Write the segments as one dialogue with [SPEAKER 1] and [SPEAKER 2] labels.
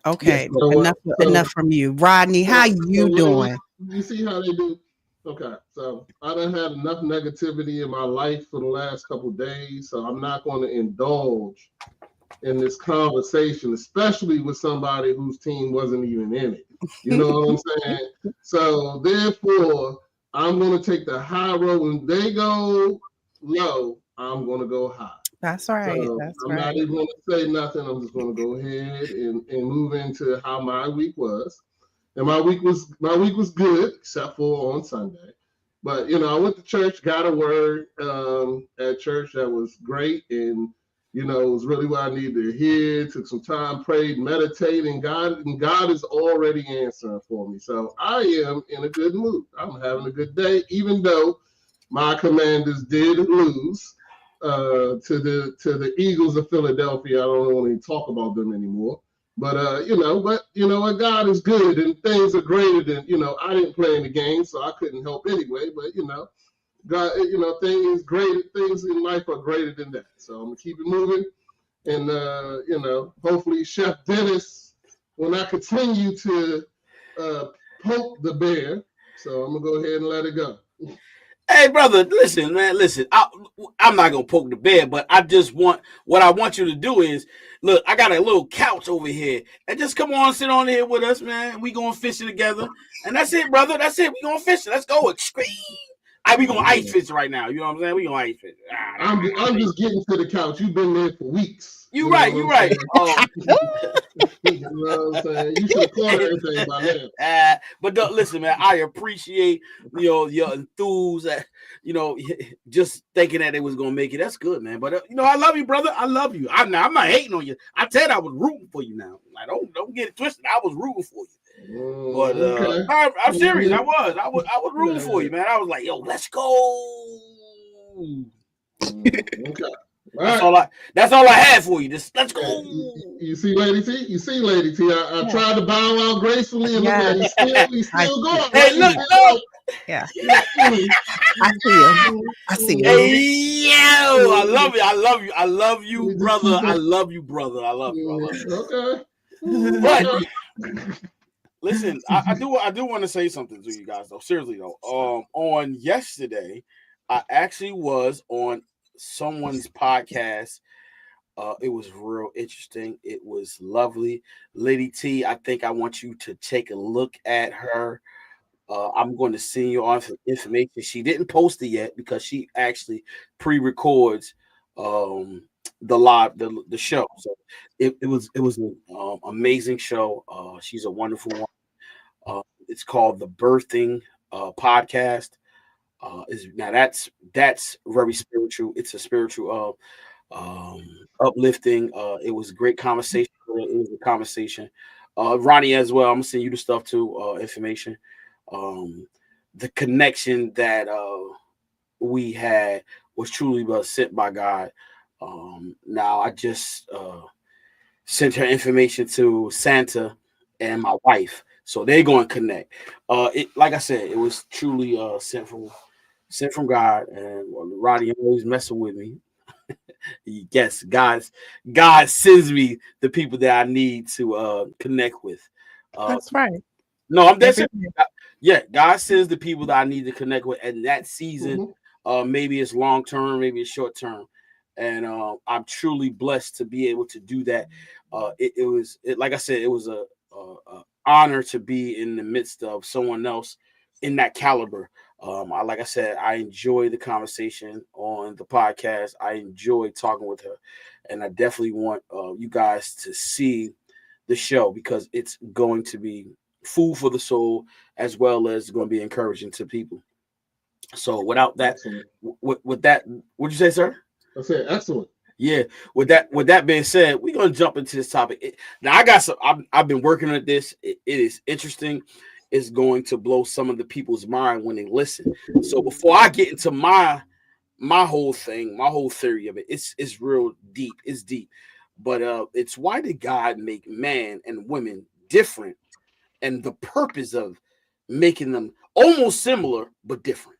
[SPEAKER 1] Okay.
[SPEAKER 2] So,
[SPEAKER 1] Enough from you, Rodney. How you doing?
[SPEAKER 2] You see how they do. Okay, so I done had enough negativity in my life for the last couple of days, so I'm not going to indulge in this conversation, especially with somebody whose team wasn't even in it. You know what I'm saying? So therefore, I'm going to take the high road. When they go low, I'm going to go high.
[SPEAKER 1] That's right.
[SPEAKER 2] So I'm not even going to say nothing. I'm just going to go ahead and move into how my week was. And my week was good, except for on Sunday. But I went to church, got a word at church that was great, and it was really what I needed to hear. Took some time, prayed, meditated, and God is already answering for me. So I am in a good mood. I'm having a good day, even though my Commanders did lose to the Eagles of Philadelphia. I don't want to talk about them anymore. But what, God is good and things are greater than, I didn't play in the game, so I couldn't help anyway. But God, things in life are greater than that. So I'm gonna keep it moving, and hopefully Chef Dennis will not continue to poke the bear. So I'm gonna go ahead and let it go.
[SPEAKER 3] Hey, brother, listen, man, listen. I'm not gonna poke the bear, but what I want you to do is, look, I got a little couch over here, and just come on, sit on here with us, man. We going fishing together, and that's it, brother. That's it. We going fishing. Let's go. Extreme. We gonna ice fish right now. You know what I'm saying? We gonna ice fish.
[SPEAKER 2] I'm just getting to the couch. You've been there for weeks.
[SPEAKER 3] You right. You right.
[SPEAKER 2] You know what I'm saying? You should have caught everything by now.
[SPEAKER 3] But listen, man, I appreciate your enthusiasm. Just thinking that they was gonna make it. That's good, man. But I love you, brother. I love you. I'm not hating on you. I said I was rooting for you. Now, like, don't get it twisted. I was rooting for you. But
[SPEAKER 2] okay.
[SPEAKER 3] I'm serious. I was rooting for you, man. I was like, yo, let's go.
[SPEAKER 2] Okay.
[SPEAKER 3] That's all I had for you. Just let's go.
[SPEAKER 2] You see, Lady T. I tried to bow out gracefully, and look at he's still going.
[SPEAKER 3] Hey, look.
[SPEAKER 1] Yeah. I see you.
[SPEAKER 3] Hey, yo, I love you. I love you, brother. I love you, brother.
[SPEAKER 2] Okay.
[SPEAKER 3] But listen, I do want to say something to you guys, though. Seriously, though. On yesterday, I actually was on someone's podcast. It was real interesting. It was lovely. Lady T, I think I want you to take a look at her. I'm going to send you on information. She didn't post it yet because she actually pre-records the show. So it was an amazing show. She's a wonderful one. It's called the Birthing Podcast. Now that's very spiritual. It's a spiritual uplifting. It was a great conversation. It was a conversation. Ronnie as well. I'm gonna send you the stuff too, information. The connection that we had was truly sent by God. Now I just sent her information to Santa and my wife, so they're going to connect. Like I said, it was truly sent from God, and Ronnie always messing with me. Yes, God sends me the people that I need to connect with.
[SPEAKER 1] That's right.
[SPEAKER 3] No, I'm dead serious. Yeah, God sends the people that I need to connect with, and that season, maybe it's long term, maybe it's short term, and I'm truly blessed to be able to do that. It was like I said, it was a honor to be in the midst of someone else in that caliber. Like I said, I enjoy the conversation on the podcast. I enjoy talking with her, and I definitely want you guys to see the show because it's going to be food for the soul as well as going to be encouraging to people. So without that, with that, what'd you say, sir?
[SPEAKER 2] I said excellent.
[SPEAKER 3] Yeah. With that being said, we're gonna jump into this topic. Now I got some. I've been working on this. It is interesting. It's going to blow some of the people's mind when they listen. So before I get into my whole thing, my whole theory of it, it's real deep. It's deep. But it's why did God make man and women different, and the purpose of making them almost similar but different.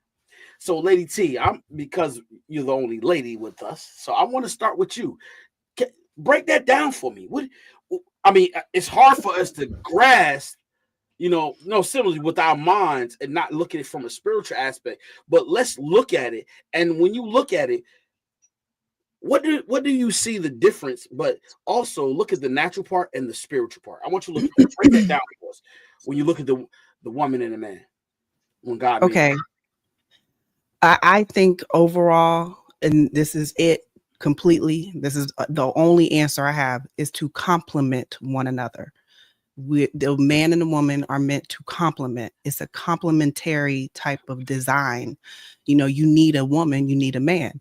[SPEAKER 3] So, Lady T, because you're the only lady with us, so I want to start with you. Break that down for me. I mean, it's hard for us to grasp, similarly with our minds and not look at it from a spiritual aspect. But let's look at it. And when you look at it, what do you see the difference? But also look at the natural part and the spiritual part. I want you to break that down for us. When you look at the woman and the man, when God made them.
[SPEAKER 1] I think overall, and this is it completely, this is the only answer I have, is to complement one another. The man and the woman are meant to complement. It's a complementary type of design. You need a woman, you need a man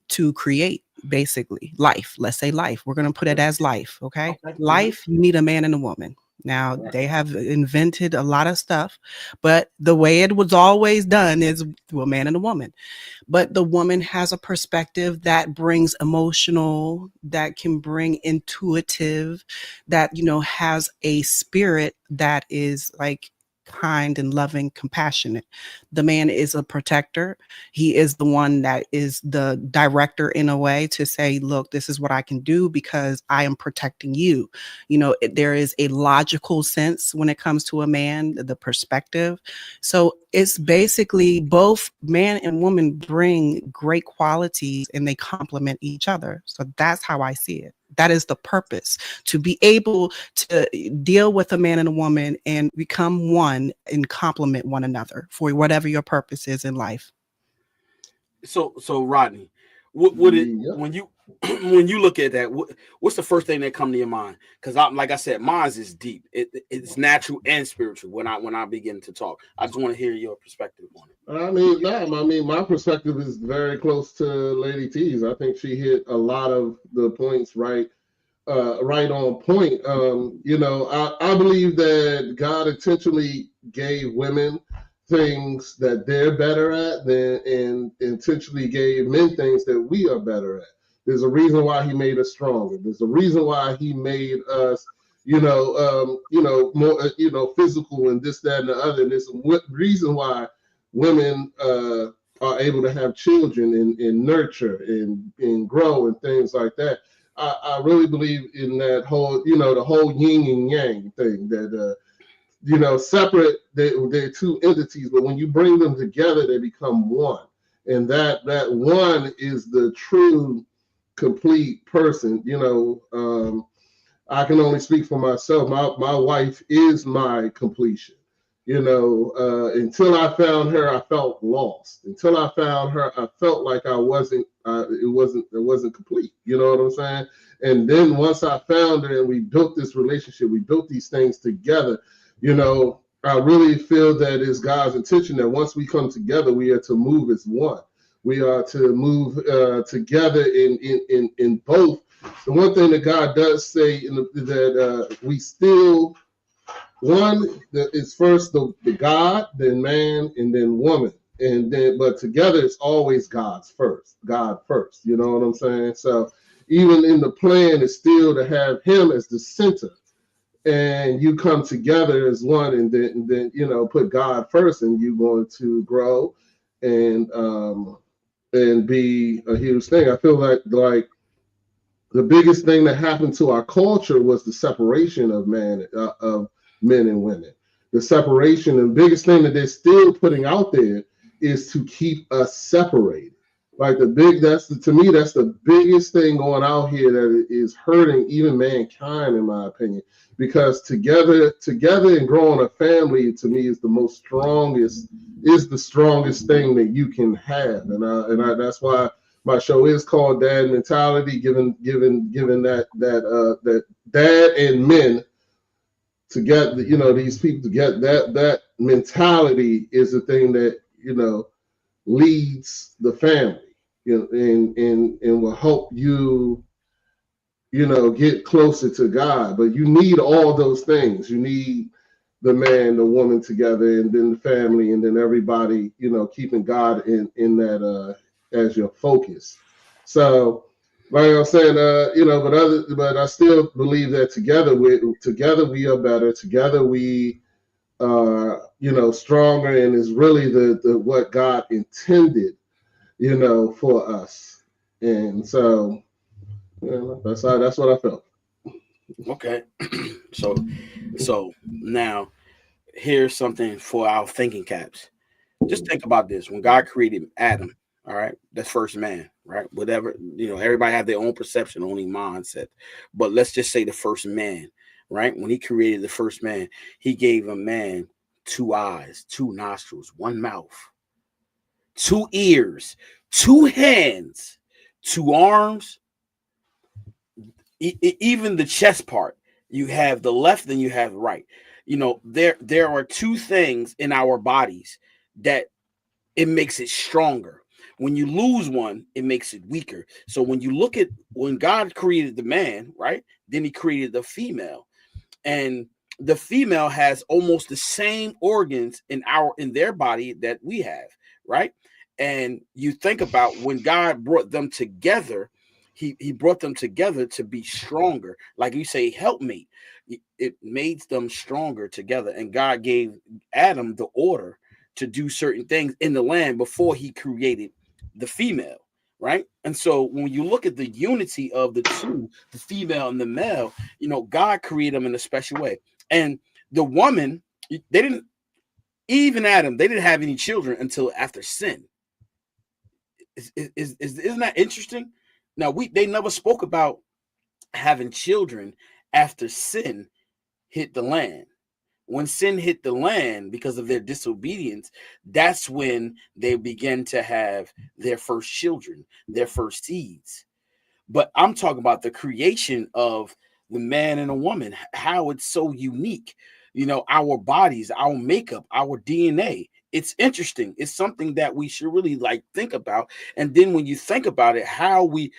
[SPEAKER 1] to create basically life. Let's say life. We're going to put it as life. Okay. Life, you need a man and a woman. Now, they have invented a lot of stuff, but the way it was always done is through a man and a woman. But the woman has a perspective that brings emotional, that can bring intuitive, that, has a spirit that is like kind and loving, compassionate. The man is a protector. He is the one that is the director in a way to say, look, this is what I can do because I am protecting you. There is a logical sense when it comes to a man, the perspective. So it's basically both man and woman bring great qualities and they complement each other. So that's how I see it. That is the purpose, to be able to deal with a man and a woman and become one and complement one another for whatever your purpose is in life.
[SPEAKER 3] So Rodney, when you look at that, what's the first thing that come to your mind? Because like I said, mine is deep. It's natural and spiritual. When I begin to talk, I just want to hear your perspective on it.
[SPEAKER 2] My perspective is very close to Lady T's. I think she hit a lot of the points right on point. I believe that God intentionally gave women things that they're better at and intentionally gave men things that we are better at. There's a reason why he made us stronger. There's a reason why he made us, more, physical and this, that, and the other. And there's a reason why women are able to have children and nurture and grow and things like that. I really believe in that whole, the whole yin and yang thing that, separate, they're two entities, but when you bring them together, they become one. And that one is the true complete person. I can only speak for myself. My wife is my completion. Until I found her, I felt lost. Until I found her, I felt like it wasn't complete. You know what I'm saying? And then once I found her and we built this relationship, we built these things together, I really feel that it's God's intention that once we come together, we are to move as one. We are to move together in both. The one thing that God does say that we still, one that is first the God, then man, and then woman, but together it's always God first. You know what I'm saying? So even in the plan is still to have Him as the center, and you come together as one, and then put God first, and you're going to grow and be a huge thing. I feel like the biggest thing that happened to our culture was the separation of men and women. The separation, and the biggest thing that they're still putting out there is to keep us separated. Like to me, that's the biggest thing going out here that is hurting even mankind, in my opinion. Because together and growing a family, to me, is the strongest thing that you can have. And that's why my show is called Dad Mentality, given that dad and men to get these people to get that mentality is the thing that leads the family, and will help you get closer to God. But you need all those things. You need the man, the woman together, and then the family, and then everybody, keeping God in that as your focus. So, like I'm saying, but I still believe that together we are better. Together we are, stronger, and is really the what God intended, for us. And so, that's what I felt.
[SPEAKER 3] Okay. so now here's something for our thinking caps. Just think about this. When God created Adam, all right, the first man, right? Whatever, everybody have their own perception, only mindset. But let's just say the first man, right? When he created the first man, he gave a man 2 eyes, 2 nostrils, 1 mouth, 2 ears, 2 hands, 2 arms, even the chest part. You have the left and you have the right. There are 2 things in our bodies that it makes it stronger. When you lose one, it makes it weaker. So when God created the man, right? Then he created the female. And the female has almost the same organs in their body that we have, right? And you think about when God brought them together, he brought them together to be stronger. Like you say, help me. It made them stronger together. And God gave Adam the order to do certain things in the land before he created the female, right? And so when you look at the unity of the 2, the female and the male, God created them in a special way. And the woman, even Adam, they didn't have any children until after sin. Isn't that interesting? Now they never spoke about having children after sin hit the land. When sin hit the land because of their disobedience, that's when they began to have their first children, their first seeds. But I'm talking about the creation of the man and a woman, how it's so unique. Our bodies, our makeup, our DNA. It's interesting. It's something that we should really think about. And then when you think about it, how we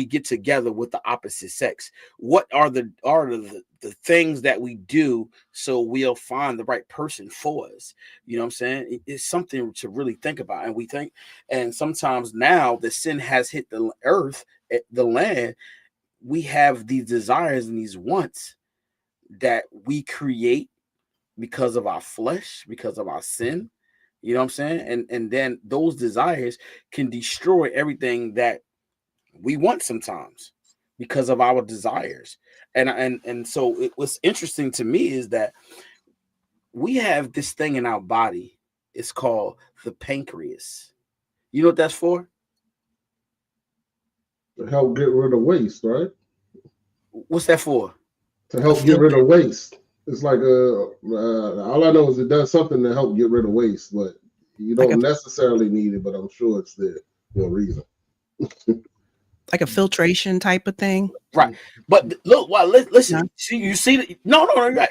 [SPEAKER 3] get together with the opposite sex. What are the things that we do so we'll find the right person for us? You know what I'm saying? It's something to really think about. And sometimes now the sin has hit the earth, the land, we have these desires and these wants that we create because of our flesh, because of our sin. You know what I'm saying? And then those desires can destroy everything that we want sometimes because of our desires. And so what's interesting to me is that we have this thing in our body. It's called the pancreas. You know what that's for?
[SPEAKER 2] To help get rid of waste, right?
[SPEAKER 3] What's that for?
[SPEAKER 2] To help get rid of waste. It's like all I know is it does something to help get rid of waste, but you don't necessarily need it, but I'm sure it's there for a reason.
[SPEAKER 1] Like a filtration type of thing,
[SPEAKER 3] right? But look, listen. See, you see, no, right?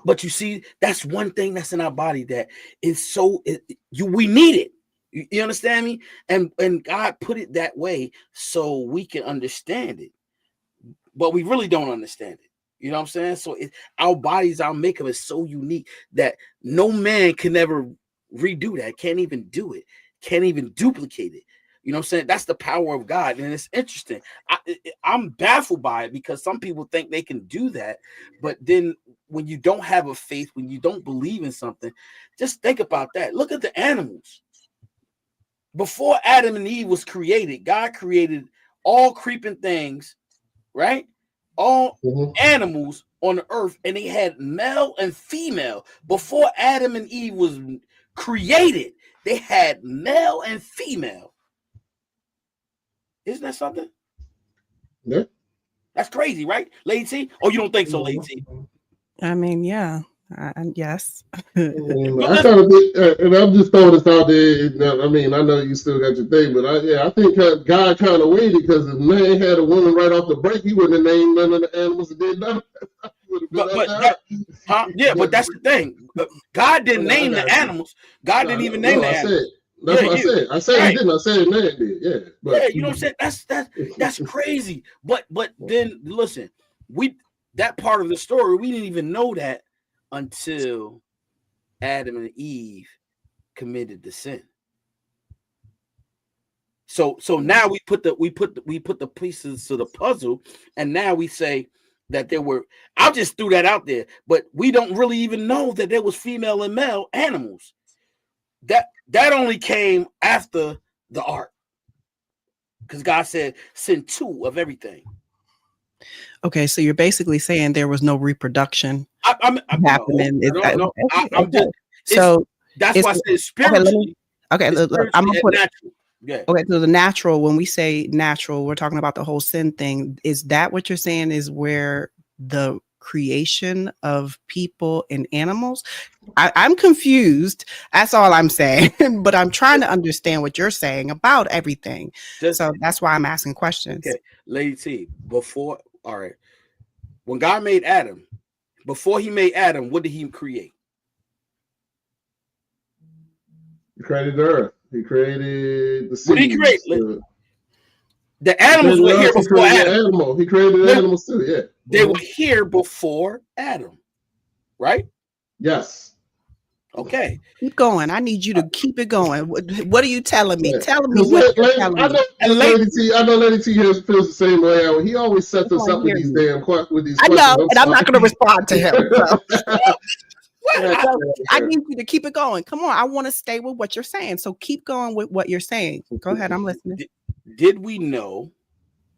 [SPEAKER 3] But you see, that's one thing that's in our body that is so we need it. You understand me? And God put it that way so we can understand it, but we really don't understand it. You know what I'm saying? So our bodies, our makeup is so unique that no man can ever redo that. Can't even do it. Can't even duplicate it. You know what I'm saying? That's the power of God. And it's interesting. I'm baffled by it because some people think they can do that. But then when you don't have a faith, when you don't believe in something, just think about that. Look at the animals. Before Adam and Eve was created, God created all creeping things, right? All animals on the earth, and they had male and female. Before Adam and Eve was created, they had male and female. Isn't that something?
[SPEAKER 2] Yeah.
[SPEAKER 3] That's crazy, right, Lady T? Oh, you don't think so, Lady T?
[SPEAKER 1] I mean, yeah. Yes.
[SPEAKER 2] I kind of think, and I'm just throwing this out there. I mean, I know you still got your thing, but I think God kind of waited because if man had a woman right off the break, he wouldn't have named none of the animals and did nothing.
[SPEAKER 3] But that's the thing. God didn't name the animals. God didn't even name the animals.
[SPEAKER 2] That's what I said. I said right. He didn't. I said man did. Yeah. But,
[SPEAKER 3] yeah, you know what I'm saying? That's crazy. But then listen, that part of the story, we didn't even know that until Adam and Eve committed the sin. So now we put the pieces to the puzzle, and now we say that there were. I just threw that out there, but we don't really even know that there was female and male animals. That only came after the ark, because God said send 2 of everything.
[SPEAKER 1] Okay, so you're basically saying there was no reproduction
[SPEAKER 3] I'm
[SPEAKER 1] happening. Is that
[SPEAKER 3] no.
[SPEAKER 1] okay?
[SPEAKER 3] I'm just.
[SPEAKER 1] So
[SPEAKER 3] That's
[SPEAKER 1] it's
[SPEAKER 3] why I said
[SPEAKER 1] okay. Let me.
[SPEAKER 3] spiritually.
[SPEAKER 1] Okay,
[SPEAKER 3] It's
[SPEAKER 1] look, I'm
[SPEAKER 3] spiritually
[SPEAKER 1] gonna
[SPEAKER 3] and
[SPEAKER 1] put.
[SPEAKER 3] natural. Yeah.
[SPEAKER 1] Okay, so the natural. When we say natural, we're talking about the whole sin thing. Is that what you're saying? Is where the creation of people and animals? I'm confused. That's all I'm saying. But I'm trying to understand what you're saying about everything.
[SPEAKER 3] Just
[SPEAKER 1] So that's why I'm asking questions.
[SPEAKER 3] okay, Lady T. Before, all right. When God made Adam, before He made Adam, what did He create?
[SPEAKER 2] He created the earth. He created the seas.
[SPEAKER 3] What did He create? The
[SPEAKER 2] He
[SPEAKER 3] animals were here before Adam.
[SPEAKER 2] Animal. He created the animals too. Yeah,
[SPEAKER 3] They were here before Adam, right?
[SPEAKER 2] Yes.
[SPEAKER 3] Okay.
[SPEAKER 1] Keep going. I need you to keep it going. What are you telling me?
[SPEAKER 2] Yeah.
[SPEAKER 1] Tell me what you're telling me.
[SPEAKER 2] I know Lady T feels the same way. He always sets us up with these damn questions.
[SPEAKER 1] I know, and I'm not going to respond to him. So. I need you to keep it going. Come on. I want to stay with what you're saying. So keep going with what you're saying. Go ahead. I'm listening.
[SPEAKER 3] Did we know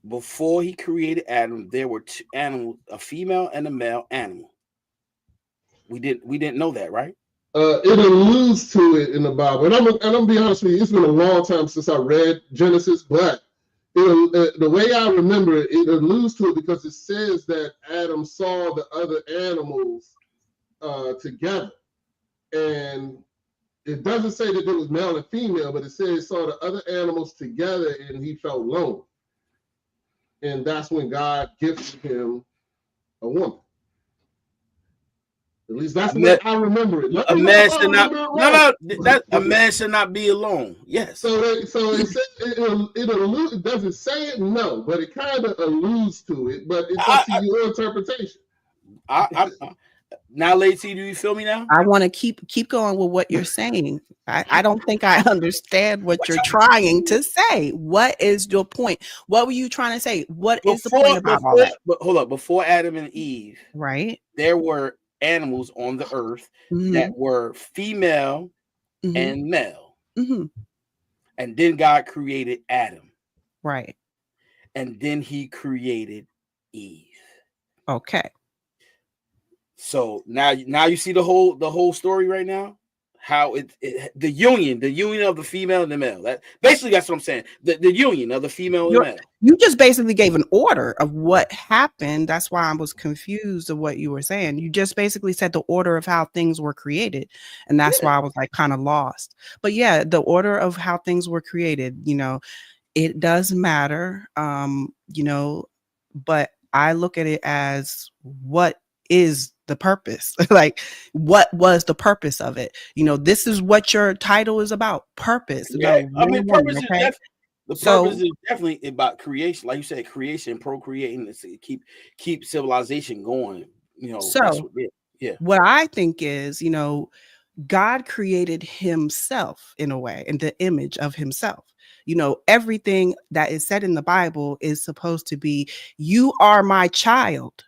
[SPEAKER 3] before He created Adam, there were two animals, a female and a male animal? We didn't know that, right?
[SPEAKER 2] It alludes to it in the Bible, and I'm gonna be honest with you. It's been a long time since I read Genesis, but the way I remember it, it alludes to it because it says that Adam saw the other animals together, and it doesn't say that it was male and female, but it says he saw the other animals together, and he felt lonely, and that's when God gifted him a woman. At least that's what I remember it.
[SPEAKER 3] A man should not. A man should not be alone. Yes.
[SPEAKER 2] So it doesn't say it, no, but it kind of alludes to it. But it's up to your interpretation.
[SPEAKER 3] Now, Lacey, do you feel me now?
[SPEAKER 1] I want to keep going with what you're saying. I don't think I understand what you're trying to say. What is your point? What were you trying to say? What is the point about all that?
[SPEAKER 3] But hold up. Before Adam and Eve,
[SPEAKER 1] right?
[SPEAKER 3] There were animals on the earth that were female and male. And then God created Adam.
[SPEAKER 1] Right.
[SPEAKER 3] And then He created Eve.
[SPEAKER 1] Okay.
[SPEAKER 3] So now you see the whole story right now. How the union of the female and the male. That's what I'm saying. The union of the female and the male.
[SPEAKER 1] You just basically gave an order of what happened. That's why I was confused of what you were saying. You just basically said the order of how things were created. And that's why I was like kind of lost. But yeah, the order of how things were created, it does matter. But I look at it as what is the purpose? Like, what was the purpose of it? This is what your title is about. Purpose.
[SPEAKER 3] Yeah, purpose is definitely about creation. Like you said, creation, procreating, to keep civilization going.
[SPEAKER 1] What I think is, God created himself in a way, in the image of himself. Everything that is said in the Bible is supposed to be, you are my child.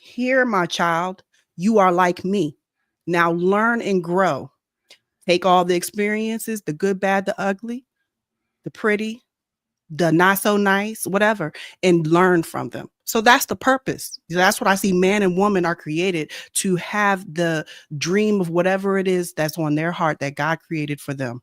[SPEAKER 1] Here, my child, you are like me. Now learn and grow. Take all the experiences, the good, bad, the ugly, the pretty, the not so nice, whatever, and learn from them. So that's the purpose. That's what I see. Man and woman are created to have the dream of whatever it is that's on their heart that God created for them.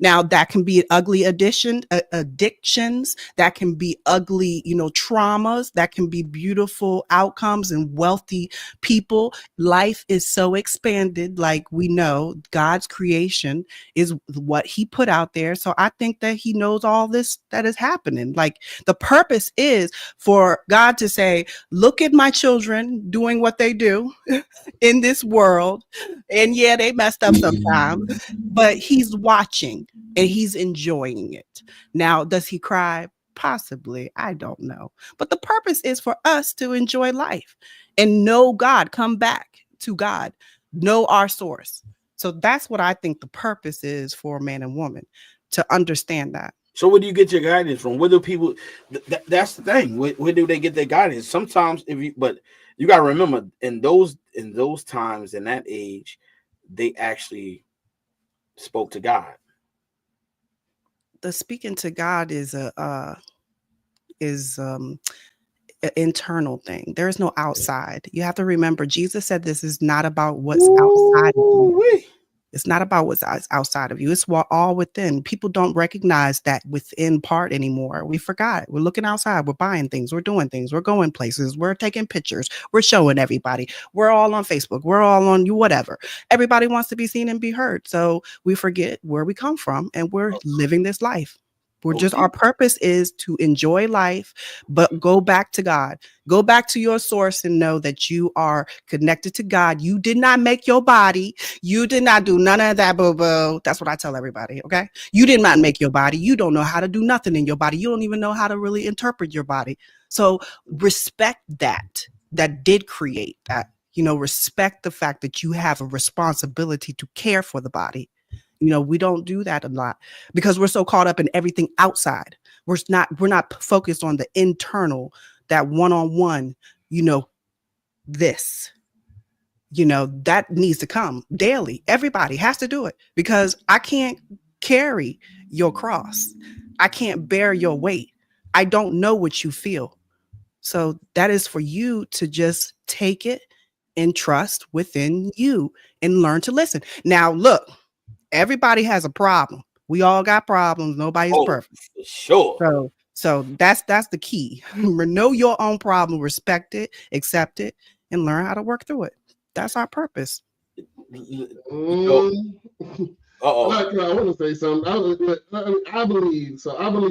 [SPEAKER 1] Now that can be ugly addictions, that can be ugly, traumas, that can be beautiful outcomes and wealthy people. Life is so expanded. Like we know, God's creation is what he put out there. So I think that he knows all this that is happening. Like the purpose is for God to say, look at my children doing what they do in this world. And yeah, they messed up sometimes, but he's watching and he's enjoying it. Now, does he cry? Possibly. I don't know. But the purpose is for us to enjoy life and know God, come back to God, know our source. So that's what I think the purpose is for man and woman, to understand that.
[SPEAKER 3] So where do you get your guidance from? Where do people, that's the thing. Where do they get their guidance? Sometimes but you got to remember in those times, in that age, they actually spoke to God.
[SPEAKER 1] The speaking to God is an internal thing. There is no outside. You have to remember, Jesus said this is not about what's outside of you. It's not about what's outside of you. It's all within. People don't recognize that within part anymore. We forgot. We're looking outside. We're buying things. We're doing things. We're going places. We're taking pictures. We're showing everybody. We're all on Facebook. We're all on whatever. Everybody wants to be seen and be heard. So we forget where we come from, and we're living this life. Our purpose is to enjoy life, but go back to God. Go back to your source and know that you are connected to God. You did not make your body. You did not do none of that, boo-boo. That's what I tell everybody, okay? You did not make your body. You don't know how to do nothing in your body. You don't even know how to really interpret your body. So respect that did create that. Respect the fact that you have a responsibility to care for the body. We don't do that a lot because we're so caught up in everything outside. We're not focused on the internal, that one-on-one, this, that needs to come daily. Everybody has to do it because I can't carry your cross. I can't bear your weight. I don't know what you feel. So that is for you to just take it and trust within you and learn to listen. Now, look. Everybody has a problem. We all got problems. Nobody's perfect.
[SPEAKER 3] Sure.
[SPEAKER 1] So that's the key. Know your own problem, respect it, accept it, and learn how to work through it. That's our purpose.
[SPEAKER 2] I want to say something. I believe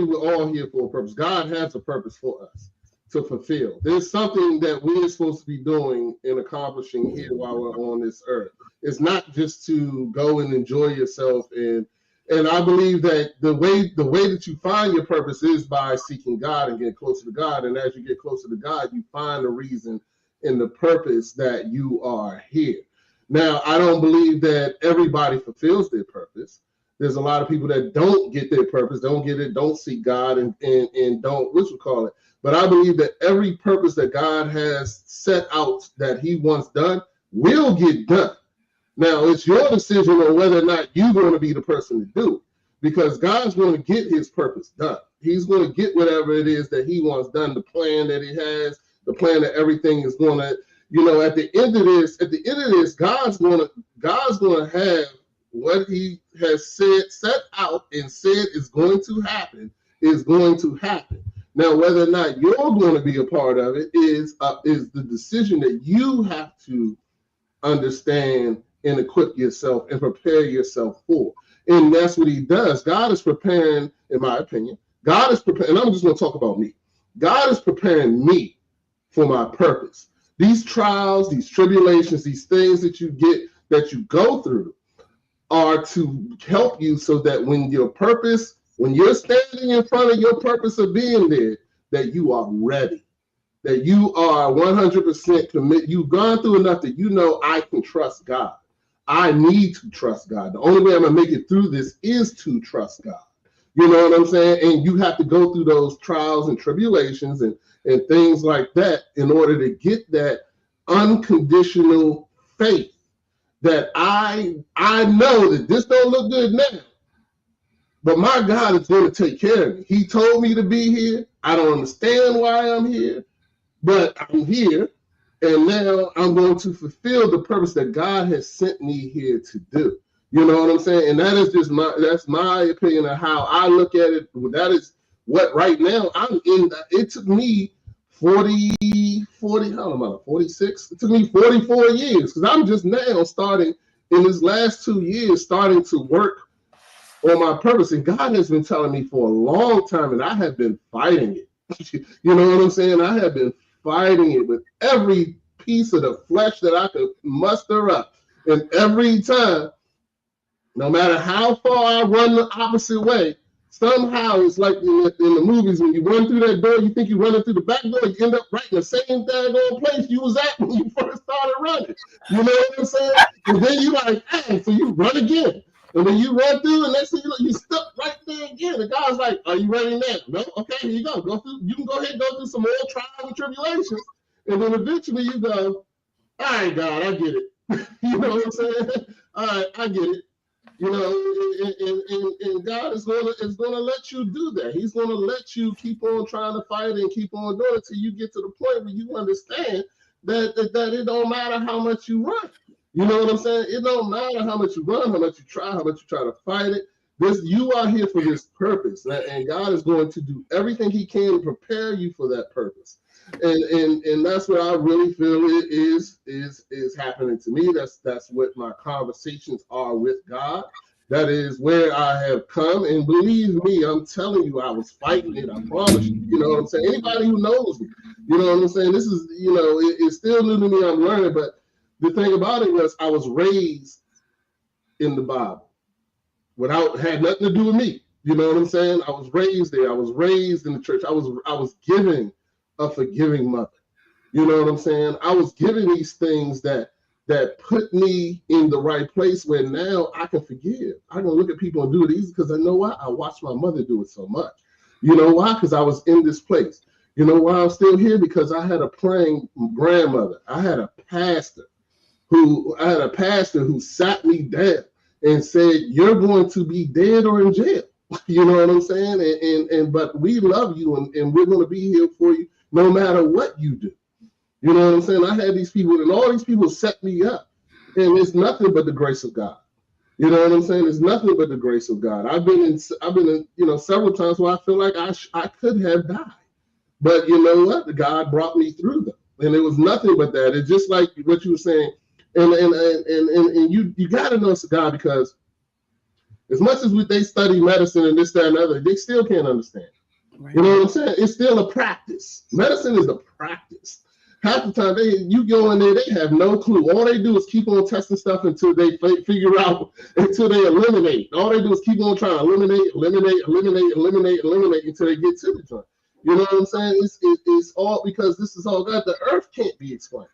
[SPEAKER 2] we're all here for a purpose. God has a purpose for us to fulfill. There's something that we're supposed to be doing and accomplishing here while we're on this earth. It's not just to go and enjoy yourself, and I believe that the way that you find your purpose is by seeking God and getting closer to God. And as you get closer to God, you find the reason and the purpose that you are here. Now, I don't believe that everybody fulfills their purpose. There's a lot of people that don't get their purpose, don't get it, don't seek God, and don't But I believe that every purpose that God has set out that He wants done will get done. Now, it's your decision on whether or not you're going to be the person to do it, because God's going to get His purpose done. He's going to get whatever it is that He wants done, the plan that He has, the plan that everything is going to, at the end of this, God's going to have what He has set out and said is going to happen is going to happen. Now, whether or not you're going to be a part of it is the decision that you have to understand and equip yourself and prepare yourself for. And that's what He does. God is preparing, in my opinion, God is preparing, and I'm just going to talk about me. God is preparing me for my purpose. These trials, these tribulations, these things that you go through are to help you so that when you're standing in front of your purpose of being there, that you are ready, that you are 100% committed. You've gone through enough that I can trust God. I need to trust God. The only way I'm going to make it through this is to trust God. You know what I'm saying? And you have to go through those trials and tribulations and things like that in order to get that unconditional faith that I know that this don't look good now, but my God is going to take care of me. He told me to be here. I don't understand why I'm here, but I'm here. And now I'm going to fulfill the purpose that God has sent me here to do. You know what I'm saying? And that is that's my opinion of how I look at it. That is what right now I'm in. It took me 46. It took me 44 years because I'm just now starting in this last 2 years, starting to work on my purpose. And God has been telling me for a long time, and I have been fighting it. You know what I'm saying? I have been fighting it with every piece of the flesh that I could muster up. And every time, no matter how far I run the opposite way, somehow it's like in the movies, when you run through that door, you think you're running through the back door, you end up right in the same daggone place you was at when you first started running. You know what I'm saying? And then you like, hey, so you run again. And then you run through, and next thing you stuck right there again. The guy's like, are you ready now? No? Okay, here you go. You can go ahead and go through some more trials and tribulations. And then eventually you go, all right, God, I get it. You know what I'm saying? All right, I get it. You know, and God is gonna let you do that. He's gonna let you keep on trying to fight and keep on doing it till you get to the point where you understand that it don't matter how much you run. You know what I'm saying? It don't matter how much you run, how much you try to fight it. You are here for this purpose, and God is going to do everything He can to prepare you for that purpose. And that's what I really feel is happening to me. That's what my conversations are with God. That is where I have come. And believe me, I'm telling you, I was fighting it. I promise you. You know what I'm saying? Anybody who knows me, you know what I'm saying? This is, you know, it's still new to me. I'm learning. But the thing about it was I was raised in the Bible. Had nothing to do with me. You know what I'm saying? I was raised there. I was raised in the church. I was given a forgiving mother. You know what I'm saying? I was given these things that put me in the right place where now I can forgive. I can look at people and do it easy because I know why? I watched my mother do it so much. You know why? Because I was in this place. You know why I'm still here? Because I had a praying grandmother. I had a pastor who sat me down and said, "You're going to be dead or in jail." You know what I'm saying? But we love you and we're going to be here for you no matter what you do. You know what I'm saying? I had these people, and all these people set me up, and it's nothing but the grace of God. You know what I'm saying? It's nothing but the grace of God. I've been in, you know, several times where I feel like I could have died, but you know what? God brought me through them, and it was nothing but that. It's just like what you were saying, and you got to know it's God, because as much as they study medicine and this, that, and other, they still can't understand. Right. You know what I'm saying? It's still a practice. Medicine is a practice. Half the time, you go in there, they have no clue. All they do is keep on testing stuff until they figure out, until they eliminate. All they do is keep on trying to eliminate until they get to the joint. You know what I'm saying? It's all because this is all God. The earth can't be explained.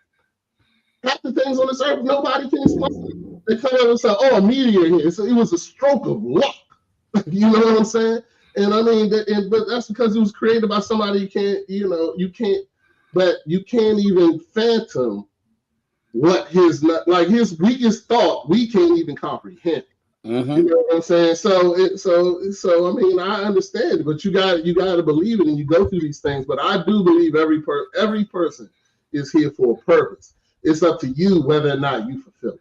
[SPEAKER 2] Half the things on this earth, nobody can explain. They come out and say, "Oh, a meteor here." So it was a stroke of luck. You know what I'm saying? And I mean, but that's because it was created by somebody you can't even fathom what his weakest thought we can't even comprehend. Mm-hmm. You know what I'm saying? So I mean, I understand, but you got to believe it, and you go through these things. But I do believe every person is here for a purpose. It's up to you whether or not you fulfill it.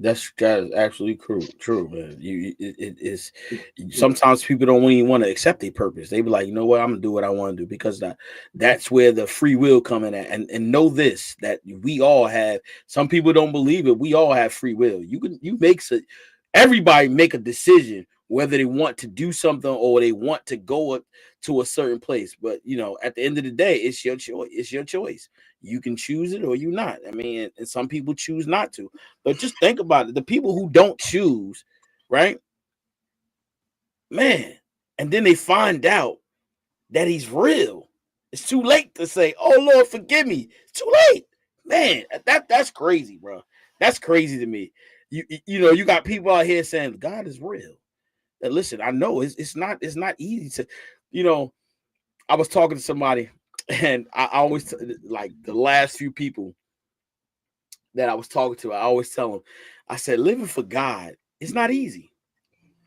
[SPEAKER 3] That's actually true, man. It is. Sometimes people don't even want to accept their purpose. They be like, you know what, I'm gonna do what I want to do, because that's where the free will come in at. And know this, that we all have. Some people don't believe it. We all have free will. Everybody make a decision whether they want to do something or they want to go up to a certain place. But you know, at the end of the day, it's your choice. It's your choice. You can choose it or you not. I mean, and some people choose not to. But just think about it. The people who don't choose, right? Man, and then they find out that he's real. It's too late to say, "Oh Lord, forgive me." It's too late. Man, that's crazy, bro. That's crazy to me. You know, you got people out here saying God is real. And listen, I know it's not easy to, you know, I was talking to somebody, and I always, like the last few people that I was talking to, I always tell them, I said, living for God, it's not easy.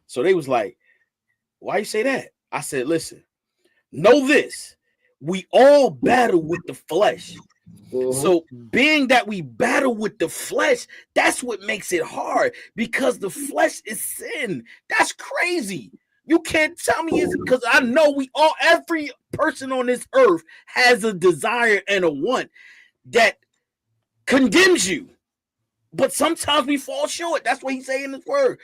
[SPEAKER 3] So they was like, why you say that? I said, listen, know this, we all battle with the flesh. Mm-hmm. So being that we battle with the flesh, that's what makes it hard, because the flesh is sin. That's crazy. You can't tell me it's because I know every person on this earth has a desire and a want that condemns you. But sometimes we fall short. That's what he's saying in his word.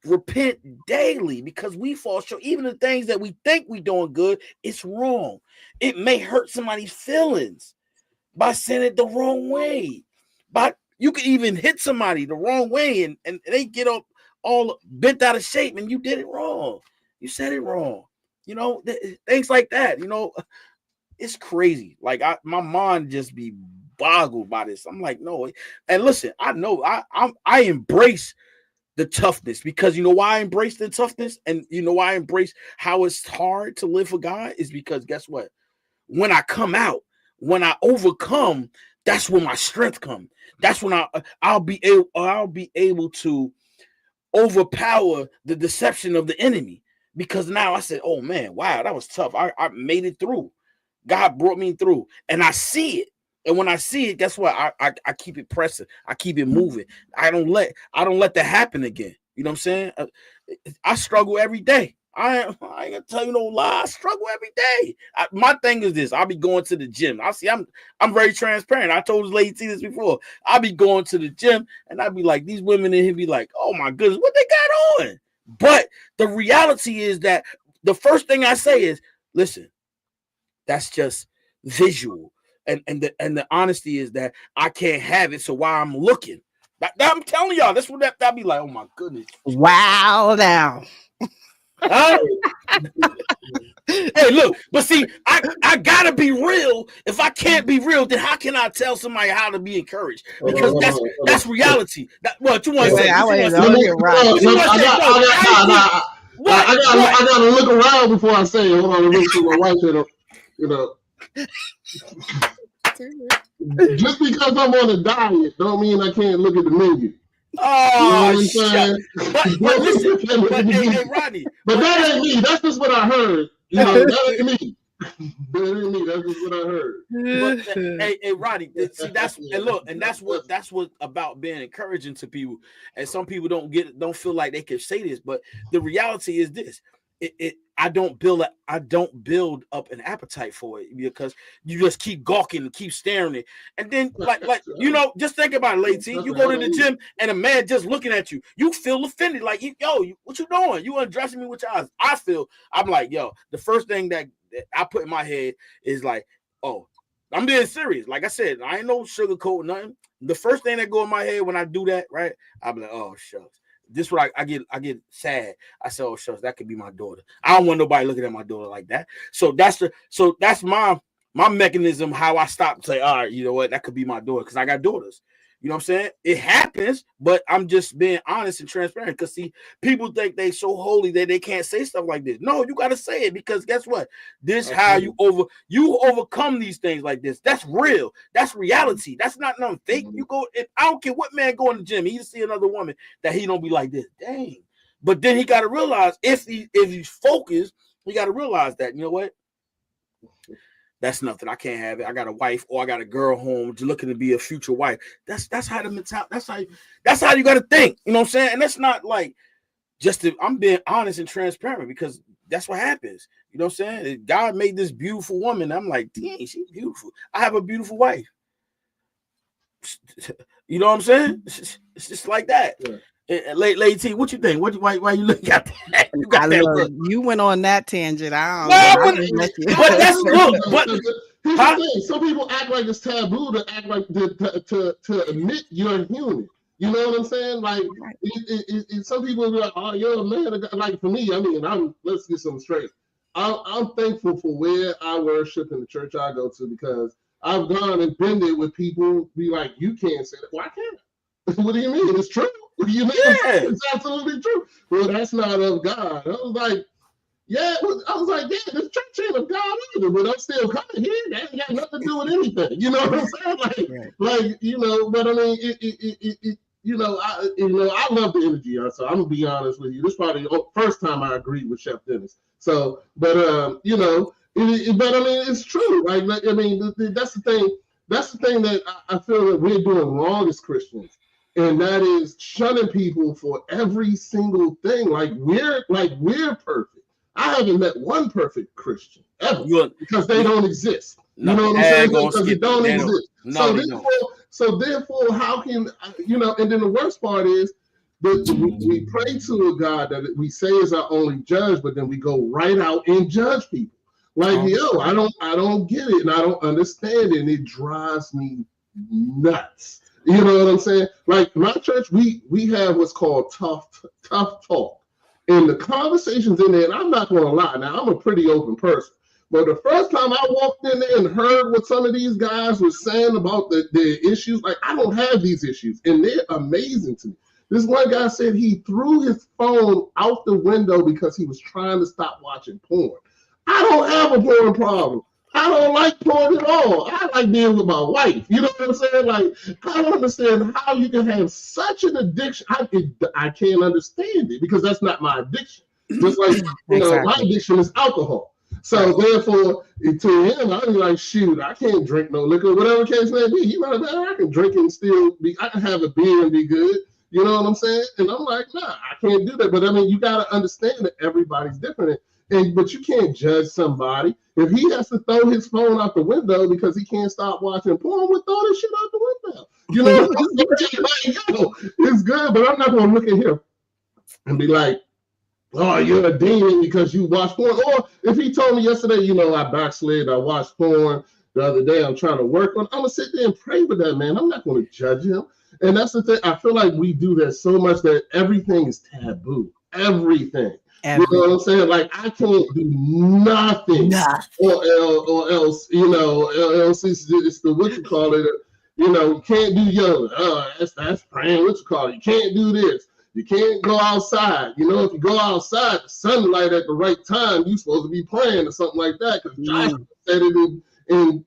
[SPEAKER 3] Repent daily, because we fall short. Even the things that we think we're doing good, it's wrong. It may hurt somebody's feelings by saying it the wrong way. But you could even hit somebody the wrong way and they get up all bent out of shape, and you did it wrong. You said it wrong. You know, things like that. You know, it's crazy. Like my mind just be boggled by this. I'm like, no. And listen, I know I embrace the toughness, because you know why I embrace the toughness, and you know why I embrace how it's hard to live for God, is because guess what? When I come out, when I overcome, that's when my strength comes. That's when I'll be able to overpower the deception of the enemy. Because now I said, oh man, wow, that was tough. I made it through. God brought me through, and I see it. And when I see it, guess what? I keep it pressing. I keep it moving. I don't let that happen again. You know what I'm saying? I struggle every day. I ain't gonna tell you no lie. I struggle every day. My thing is this: I'll be going to the gym. I'm very transparent. I told this lady this before. I'll be going to the gym, and I'll be like, these women in here be like, oh my goodness, what they got on? But the reality is that the first thing I say is, listen, that's just visual. And the honesty is that I can't have it. So while I'm looking, I'm telling y'all, that's what that be like. Oh my goodness!
[SPEAKER 1] Wow, now.
[SPEAKER 3] Hey, look, but see, I gotta be real. If I can't be real, then how can I tell somebody how to be encouraged? Because that's reality. What you want to say?
[SPEAKER 2] I gotta look around before I say it. Hold on, let me see my wife said, you know. Just because I'm on a diet don't mean I can't look at the menu.
[SPEAKER 3] Oh, you know but listen, hey, Rodney.
[SPEAKER 2] But that ain't me. That's just what I heard. You know, that ain't me. That ain't me. That's just what I heard.
[SPEAKER 3] But, hey, Rodney. See, that's what about being encouraging to people. And some people don't feel like they can say this, but the reality is this: I don't build up an appetite for it, because you just keep gawking and keep staring it. And then like you know, just think about it, lady. You go to the gym and a man just looking at you, you feel offended. Like, what you doing? You undressing me with your eyes. I'm like, yo, the first thing that I put in my head is like, oh, I'm being serious. Like I said, I ain't no sugarcoat nothing. The first thing that go in my head when I do that, right? I'm like, oh shucks. This what I get sad. I say, oh shucks, that could be my daughter. I don't want nobody looking at my daughter like that. So that's my mechanism, how I stop and say, all right, you know what, that could be my daughter, because I got daughters. You know what I'm saying? It happens, but I'm just being honest and transparent. Because see, people think they so holy that they can't say stuff like this. No, you got to say it, because guess what? This how you overcome these things like this. That's real. That's reality. That's not nothing fake. You go, and I don't care what man go in the gym, he see another woman that he don't be like this. Dang. But then he got to realize, if he's focused, he got to realize that, you know what? That's nothing. I can't have it. I got a wife, or I got a girl home looking to be a future wife. That's how the mentality. That's how you got to think. You know what I'm saying? And that's not like I'm being honest and transparent, because that's what happens. You know what I'm saying? God made this beautiful woman. I'm like, dang, she's beautiful. I have a beautiful wife. You know what I'm saying? It's just like that. Yeah. Lady T, what you think? Why you looking at that?
[SPEAKER 1] You went on that tangent.
[SPEAKER 3] But that's
[SPEAKER 2] but here's the thing. Some people act like it's taboo to act like to admit you're human. You know what I'm saying? Like, some people be like, "Oh, you're a man." Like, for me, I mean, let's get something straight. I'm thankful for where I worship in the church I go to, because I've gone and been there with people be like, "You can't say that." Why can't I? What do you mean? It's true. You know, it's absolutely true. Well, that's not of God. I was like, this church ain't of God either, but I'm still coming here. That ain't got nothing to do with anything. You know what I'm saying? Like, you know, but I mean, I love the energy. So I'm gonna be honest with you. This is probably the first time I agreed with Chef Dennis. So, but you know, but I mean, it's true. Like, I mean, that's the thing. That's the thing that I feel that we're doing wrong as Christians. And that is shunning people for every single thing. Like we're perfect. I haven't met one perfect Christian ever, because they don't exist. You know what I'm saying? Because they don't exist. So therefore, how can, you know? And then the worst part is that we pray to a God that we say is our only judge, but then we go right out and judge people. Like, I don't get it, and I don't understand it, and it drives me nuts. You know what I'm saying? Like, my church, we have what's called tough talk. And the conversations in there, and I'm not going to lie, now I'm a pretty open person, but the first time I walked in there and heard what some of these guys were saying about the issues, like, I don't have these issues, and they're amazing to me. This one guy said he threw his phone out the window because he was trying to stop watching porn. I don't have a porn problem. I don't like porn at all. I like being with my wife. You know what I'm saying? Like, I don't understand how you can have such an addiction. I can't understand it because that's not my addiction. Just like, my addiction is alcohol. So therefore, to him, I'd be like, shoot, I can't drink no liquor, whatever case may be. You know, I can drink and still I can have a beer and be good. You know what I'm saying? And I'm like, nah, I can't do that. But I mean, you got to understand that everybody's different. But you can't judge somebody. If he has to throw his phone out the window because he can't stop watching porn, we'll throw this shit out the window. You know what I'm saying? Like, yo, it's good, but I'm not going to look at him and be like, oh, you're a demon because you watch porn. Or if he told me yesterday, I backslid, I watched porn the other day, I'm trying to work on, I'm going to sit there and pray with that man. I'm not going to judge him. And that's the thing. I feel like we do that so much that everything is taboo. Everything. You know what I'm saying? Like, I can't do nothing. Or else, else it's the, what you call it, can't do yoga. Oh, that's praying, what you call it. You can't do this. You can't go outside. If you go outside, the sunlight at the right time, you're supposed to be praying or something like that. Because Joshua said it in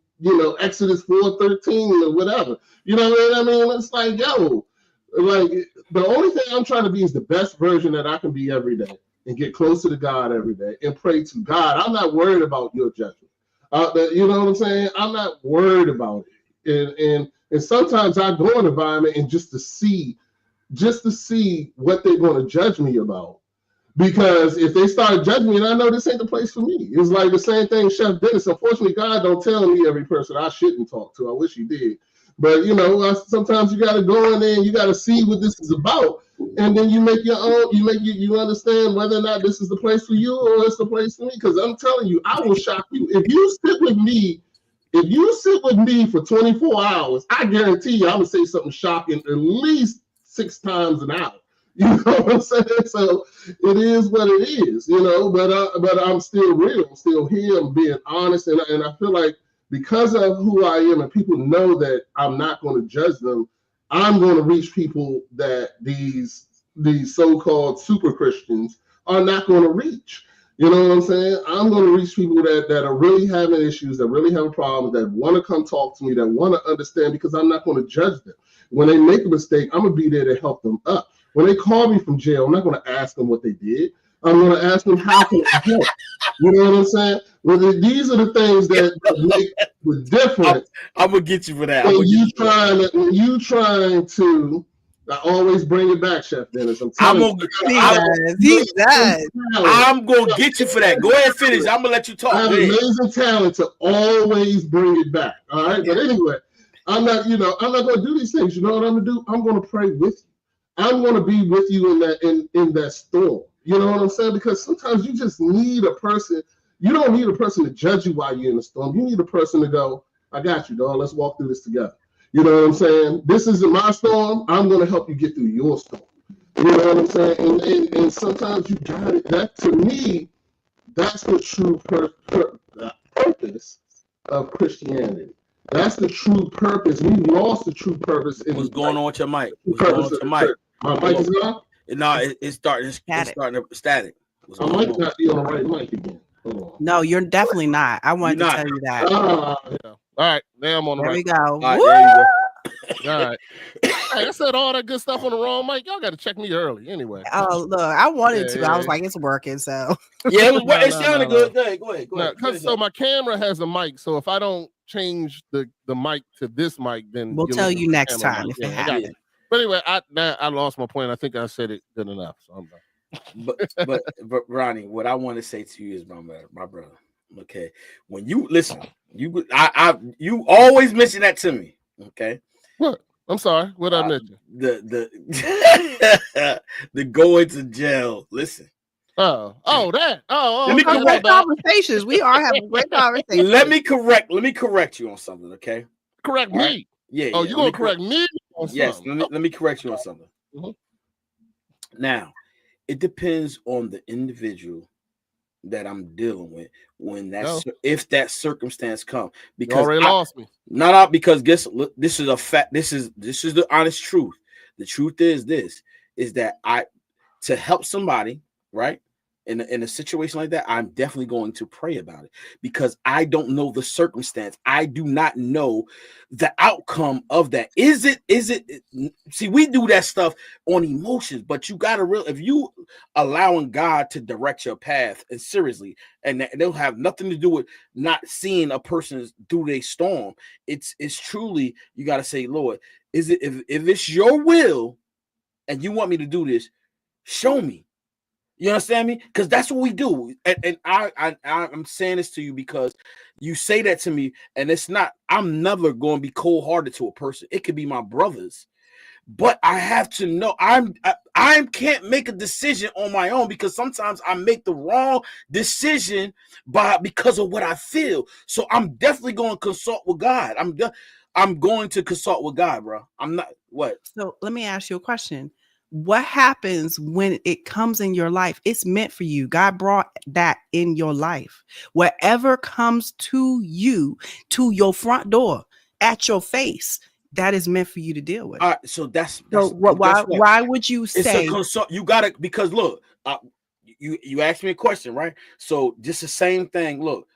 [SPEAKER 2] Exodus 4:13 or whatever. You know what I mean? It's like, yo, like, the only thing I'm trying to be is the best version that I can be every day and get closer to God every day and pray to God. I'm not worried about your judgment. You know what I'm saying? I'm not worried about it. And sometimes I go in an environment and just to see what they're going to judge me about. Because if they start judging me, and I know this ain't the place for me. It's like the same thing Chef Dennis. Unfortunately, God don't tell me every person I shouldn't talk to. I wish he did. But, sometimes you got to go in there and you got to see what this is about. And then you make your own, you understand whether or not this is the place for you or it's the place for me. Because I'm telling you, I will shock you. If you sit with me for 24 hours, I guarantee you I'm going to say something shocking at least 6 times an hour. You know what I'm saying? So it is what it is, but I'm still real. I'm still here. I'm being honest. And I feel like because of who I am and people know that I'm not going to judge them, I'm going to reach people that these so-called super Christians are not going to reach. You know what I'm saying? I'm going to reach people that are really having issues, that really have problems, that want to come talk to me, that want to understand, because I'm not going to judge them. When they make a mistake, I'm going to be there to help them up. When they call me from jail, I'm not going to ask them what they did. I'm going to ask them how can I help. You know what I'm saying? Well, these are the things that make the difference.
[SPEAKER 3] I'm going to get you for that.
[SPEAKER 2] When you trying to, I always bring it back, Chef Dennis. I'm going to
[SPEAKER 3] get you for that. Go ahead and finish. I'm going to let you talk.
[SPEAKER 2] I have amazing talent to always bring it back. All right. But anyway, I'm not going to do these things. You know what I'm going to do? I'm going to pray with you. I'm going to be with you in that storm. You know what I'm saying? Because sometimes you just need a person. You don't need a person to judge you while you're in the storm. You need a person to go, I got you, dog. Let's walk through this together. You know what I'm saying? This isn't my storm. I'm going to help you get through your storm. You know what I'm saying? And sometimes you got it. That, to me, that's the true purpose of Christianity. That's the true purpose. We lost the true purpose.
[SPEAKER 3] What's going on with your mic? What's going on with your mic?
[SPEAKER 2] My mic is on?
[SPEAKER 3] No, it's starting to static.
[SPEAKER 2] I might not be on the right mic again.
[SPEAKER 1] No, you're definitely not. I wanted to tell you that.
[SPEAKER 4] Yeah. All right, now I'm on the right.
[SPEAKER 1] There we go.
[SPEAKER 3] All right, there you go.
[SPEAKER 4] All right. Hey, I said all that good stuff on the wrong mic. Y'all got to check me early anyway.
[SPEAKER 1] Oh, look, I wanted to. I was like, it's working. So
[SPEAKER 3] yeah, it sounded good. Go ahead.
[SPEAKER 4] So my camera has a mic. So if I don't change the mic to this mic, then
[SPEAKER 1] we'll tell you next time if it happens.
[SPEAKER 4] But anyway, I lost my point. I think I said it good enough. So I'm done.
[SPEAKER 3] but Ronnie, what I want to say to you is, my brother. Okay, when you listen, you always mention that to me. Okay.
[SPEAKER 4] What? I'm sorry. What I mentioned?
[SPEAKER 3] The going to jail. Listen.
[SPEAKER 4] That.
[SPEAKER 1] Let me correct conversations. We are having great conversations.
[SPEAKER 3] Let me correct you on something. Okay.
[SPEAKER 4] Correct me.
[SPEAKER 3] Yeah.
[SPEAKER 4] Oh, you're gonna correct me?
[SPEAKER 3] Yes. Let me correct you on something.
[SPEAKER 4] Mm-hmm.
[SPEAKER 3] Now, it depends on the individual that I'm dealing with when if that circumstance comes. Because
[SPEAKER 4] you already lost me.
[SPEAKER 3] Not because this is a fact. This is the honest truth. The truth is that to help somebody, right? in a situation like that, I'm definitely going to pray about it because I don't know the circumstance. I do not know the outcome of that. Is it see, we do that stuff on emotions, but you gotta if you allowing God to direct your path and seriously, and they'll have nothing to do with not seeing a person through their storm. It's truly, you got to say, Lord, is it if it's your will and you want me to do this, show me. You understand me? Because that's what we do. And I'm saying this to you because you say that to me, and it's not, I'm never going to be cold-hearted to a person. It could be my brothers. But I have to know I can't make a decision on my own because sometimes I make the wrong decision because of what I feel. So I'm definitely going to consult with God. I'm going to consult with God, bro. I'm not what?
[SPEAKER 1] So let me ask you a question. What happens when it comes in your life? It's meant for you. God brought that in your life. Whatever comes to you, to your front door, at your face, that is meant for you to deal with.
[SPEAKER 3] All right, so that's
[SPEAKER 1] why would you say
[SPEAKER 3] you gotta, because look, you asked me a question, right? So just the same thing. Look,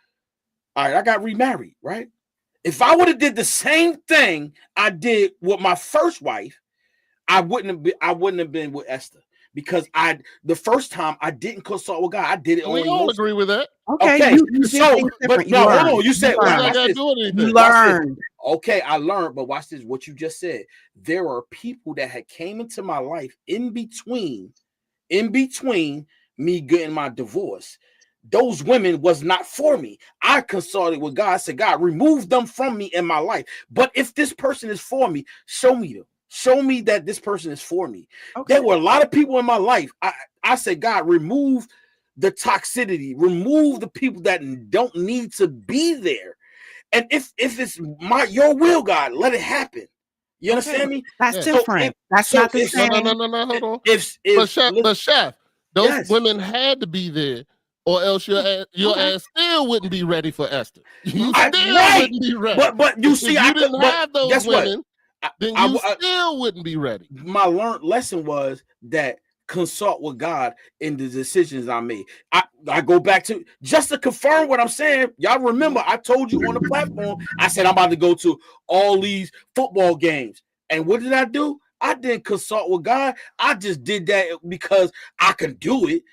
[SPEAKER 3] all right, I got remarried, right? If I would have did the same thing I did with my first wife, I wouldn't have been with Esther because the first time I didn't consult with God. I did it.
[SPEAKER 4] We all agree with that.
[SPEAKER 1] Okay.
[SPEAKER 3] So, but no, hold on. You said
[SPEAKER 1] you learned.
[SPEAKER 3] Okay, I learned, but watch this. What you just said. There are people that had came into my life in between me getting my divorce. Those women was not for me. I consulted with God. I said, God, remove them from me in my life. But if this person is for me, show me them. Show me that this person is for me. Okay. There were a lot of people in my life. I said, God, remove the toxicity, remove the people that don't need to be there. And if it's your will, God, let it happen. You understand me?
[SPEAKER 1] That's different. That's not the same.
[SPEAKER 4] No, hold on. But chef, those women had to be there, or else your ass still wouldn't be ready for Esther. You still wouldn't be ready.
[SPEAKER 3] But you see,
[SPEAKER 4] you didn't have those women. Then you still wouldn't be ready.
[SPEAKER 3] My learned lesson was that consult with God in the decisions I made. I go back to just to confirm what I'm saying. Y'all remember I told you on the platform, I said I'm about to go to all these football games. And what did I do? I didn't consult with God. I just did that because I could do it.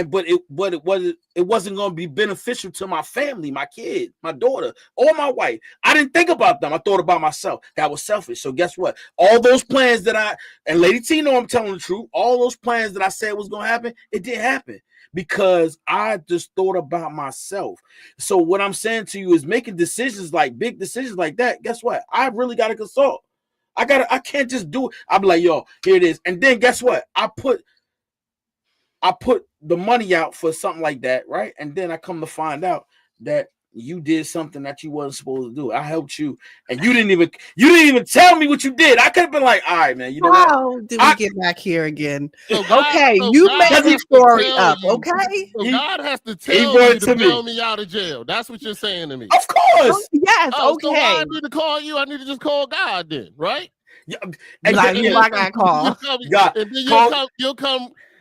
[SPEAKER 3] But it wasn't going to be beneficial to my family, my kid, my daughter, or my wife. I didn't think about them. I thought about myself. That was selfish. So guess what? All those plans that and Lady T know I'm telling the truth, all those plans that I said was going to happen, it didn't happen because I just thought about myself. So what I'm saying to you is making decisions like big decisions like that. Guess what? I really got to consult. I can't just do it. I'm like, yo, here it is. And then guess what? I put the money out for something like that, right? And then I come to find out that you did something that you wasn't supposed to do. I helped you, and you didn't even tell me what you did. I could have been like, all right, man, you know what?
[SPEAKER 1] Did we get back here again? You made the story up, okay?
[SPEAKER 4] So God has to tell you to bail me out of jail. That's what you're saying to me.
[SPEAKER 3] Of course.
[SPEAKER 1] Yes, okay.
[SPEAKER 4] So why I need to call you? I need to just call God then, right?
[SPEAKER 3] Yeah.
[SPEAKER 1] And I got call.
[SPEAKER 4] God. And then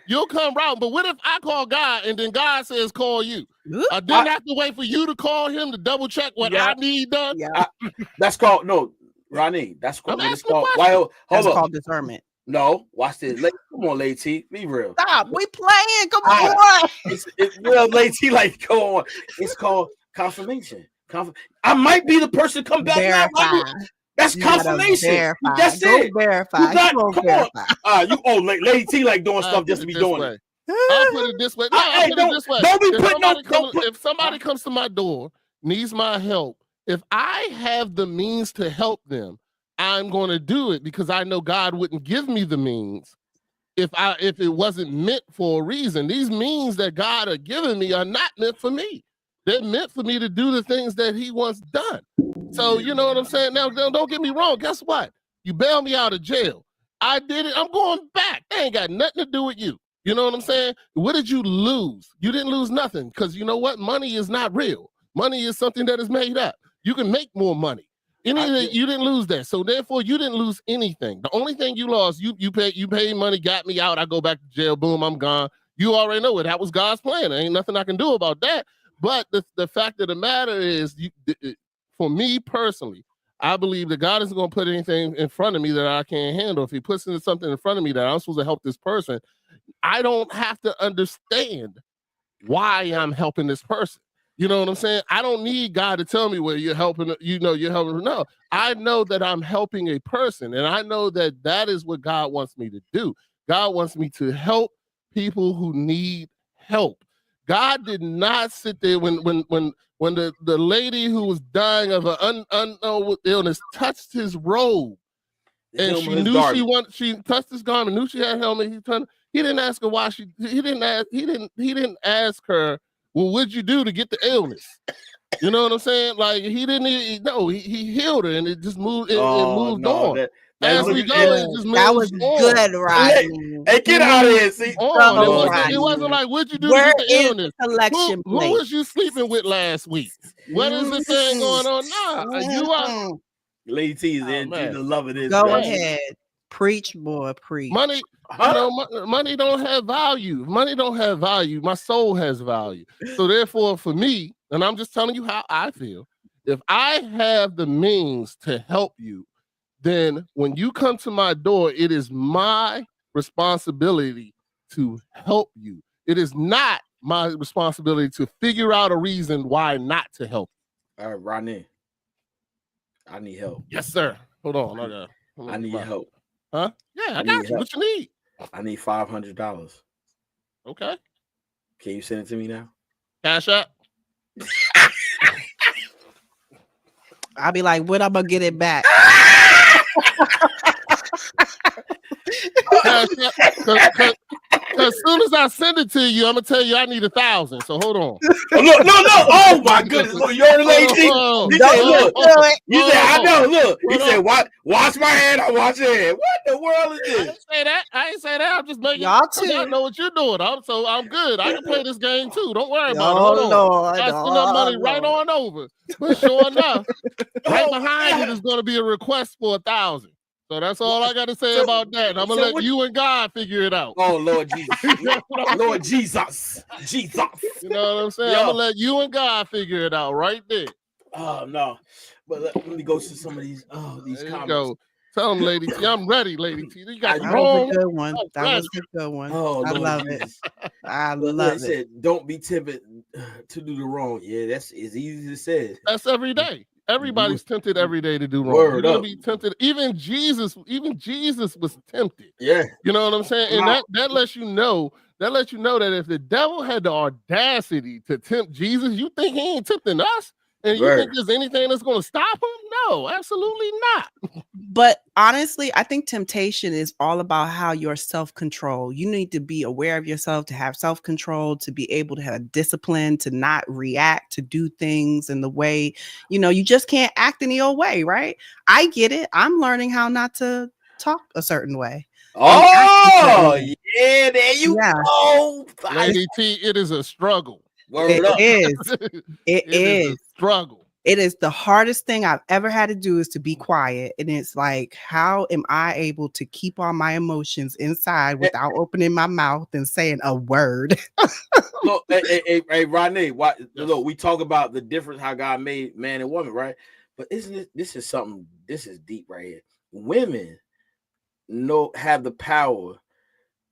[SPEAKER 4] you'll come round. But what if I call God and then God says call you? I didn't have to wait for you to call him to double check what I need done.
[SPEAKER 1] Yeah.
[SPEAKER 3] That's called Ronnie. That's called
[SPEAKER 1] called discernment.
[SPEAKER 3] No, watch this. Come on, Lady T. Be real.
[SPEAKER 1] Stop. We playing. Come on.
[SPEAKER 3] It's real, Lady T. Like, go on. It's called confirmation. I might be the person to come back now. That's confirmation. That's it.
[SPEAKER 1] Verify.
[SPEAKER 3] Lady T like doing stuff just to be doing it.
[SPEAKER 4] I'll put it this way. If somebody comes to my door, needs my help, if I have the means to help them, I'm going to do it because I know God wouldn't give me the means if it wasn't meant for a reason. These means that God are giving me are not meant for me. They're meant for me to do the things that he wants done. So you know what I'm saying? Now, don't get me wrong. Guess what? You bail me out of jail. I did it. I'm going back. They ain't got nothing to do with you. You know what I'm saying? What did you lose? You didn't lose nothing because you know what? Money is not real. Money is something that is made up. You can make more money. You didn't lose that. So therefore, you didn't lose anything. The only thing you lost, you paid money, got me out. I go back to jail. Boom, I'm gone. you already know it. That was God's plan. There ain't nothing I can do about that. But the fact of the matter is, for me personally, I believe that God isn't going to put anything in front of me that I can't handle. If he puts something in front of me that I'm supposed to help this person, I don't have to understand why I'm helping this person. You know what I'm saying? I don't need God to tell me where you're helping, you're helping. No, I know that I'm helping a person, and I know that that is what God wants me to do. God wants me to help people who need help. God did not sit there when the lady who was dying of an unknown illness touched his robe, and she knew she touched his garment, knew she had a helmet. He didn't ask her why he didn't ask her, well, what'd you do to get the illness? You know what I'm saying? Like he healed her, and it just moved. It moved on. As we go, it just moves
[SPEAKER 1] that was good, Rodney.
[SPEAKER 3] Hey, get out of here! See,
[SPEAKER 4] it wasn't like, what'd you do to get the illness?
[SPEAKER 1] Collection
[SPEAKER 4] who was you sleeping with last week? What is the thing going on now? You are
[SPEAKER 3] Lady T is in. She's loving this.
[SPEAKER 1] Go ahead, preach, boy, preach.
[SPEAKER 4] Money, money don't have value. Money don't have value. My soul has value. So therefore, for me, and I'm just telling you how I feel. If I have the means to help you, then when you come to my door, it is my responsibility to help you. It is not my responsibility to figure out a reason why not to help you.
[SPEAKER 3] All right, Rodney, I need help.
[SPEAKER 4] Yes, sir. Hold on.
[SPEAKER 3] I need your help.
[SPEAKER 4] Huh? Yeah, I got you. What you need?
[SPEAKER 3] I need $500.
[SPEAKER 4] Okay.
[SPEAKER 3] Can you send it to me now?
[SPEAKER 4] Cash App.
[SPEAKER 1] I'll be like, when I'm gonna get it back?
[SPEAKER 4] As soon as I send it to you, I'm gonna tell you I need 1,000. So hold on.
[SPEAKER 3] No! Oh my goodness! Look, you're lazy. He said, "Look." You said, "I know." Look, he said, "Watch my hand. I watch your hand." What the world is this?
[SPEAKER 4] I ain't say that. I'm just making
[SPEAKER 1] y'all too.
[SPEAKER 4] I know what you're doing. So I'm good. I can play this game too. Don't worry about
[SPEAKER 1] it.
[SPEAKER 4] Hold on. I send that money right on over. But sure enough, right behind it is going to be a request for 1,000. So that's all I got to say about that. And I'm gonna let you and God figure it out.
[SPEAKER 3] Oh Lord Jesus, Lord Jesus.
[SPEAKER 4] You know what I'm saying? I'm gonna let you and God figure it out right there.
[SPEAKER 3] Oh no, but let me go to some of these. These comments.
[SPEAKER 4] Go. Tell them, Lady T, I'm ready, Lady T. You got
[SPEAKER 1] that was a good one. That was a good one.
[SPEAKER 3] Oh,
[SPEAKER 1] I love
[SPEAKER 3] Jesus.
[SPEAKER 1] it. I love it.
[SPEAKER 3] Said, don't be tempted to do the wrong. Yeah, that's as easy as it says.
[SPEAKER 4] That's every day. Everybody's tempted every day to do wrong. You're gonna be tempted. Even Jesus was tempted.
[SPEAKER 3] Yeah.
[SPEAKER 4] You know what I'm saying? And that lets you know that if the devil had the audacity to tempt Jesus, you think he ain't tempting us? And you think there's anything that's going to stop him? No, absolutely not.
[SPEAKER 1] But honestly, I think temptation is all about how your self-control. You need to be aware of yourself, to have self-control, to be able to have discipline, to not react, to do things in the way, you just can't act any old way, right? I get it. I'm learning how not to talk a certain way.
[SPEAKER 3] Oh, yeah, there you go.
[SPEAKER 4] Lady T, it is a struggle.
[SPEAKER 1] It is
[SPEAKER 4] a struggle.
[SPEAKER 1] It is the hardest thing I've ever had to do is to be quiet. And it's like, how am I able to keep all my emotions inside without opening my mouth and saying a word?
[SPEAKER 3] Look, hey, Rodney, look, we talk about the difference, how God made man and woman, right? But this is deep right here. Women have the power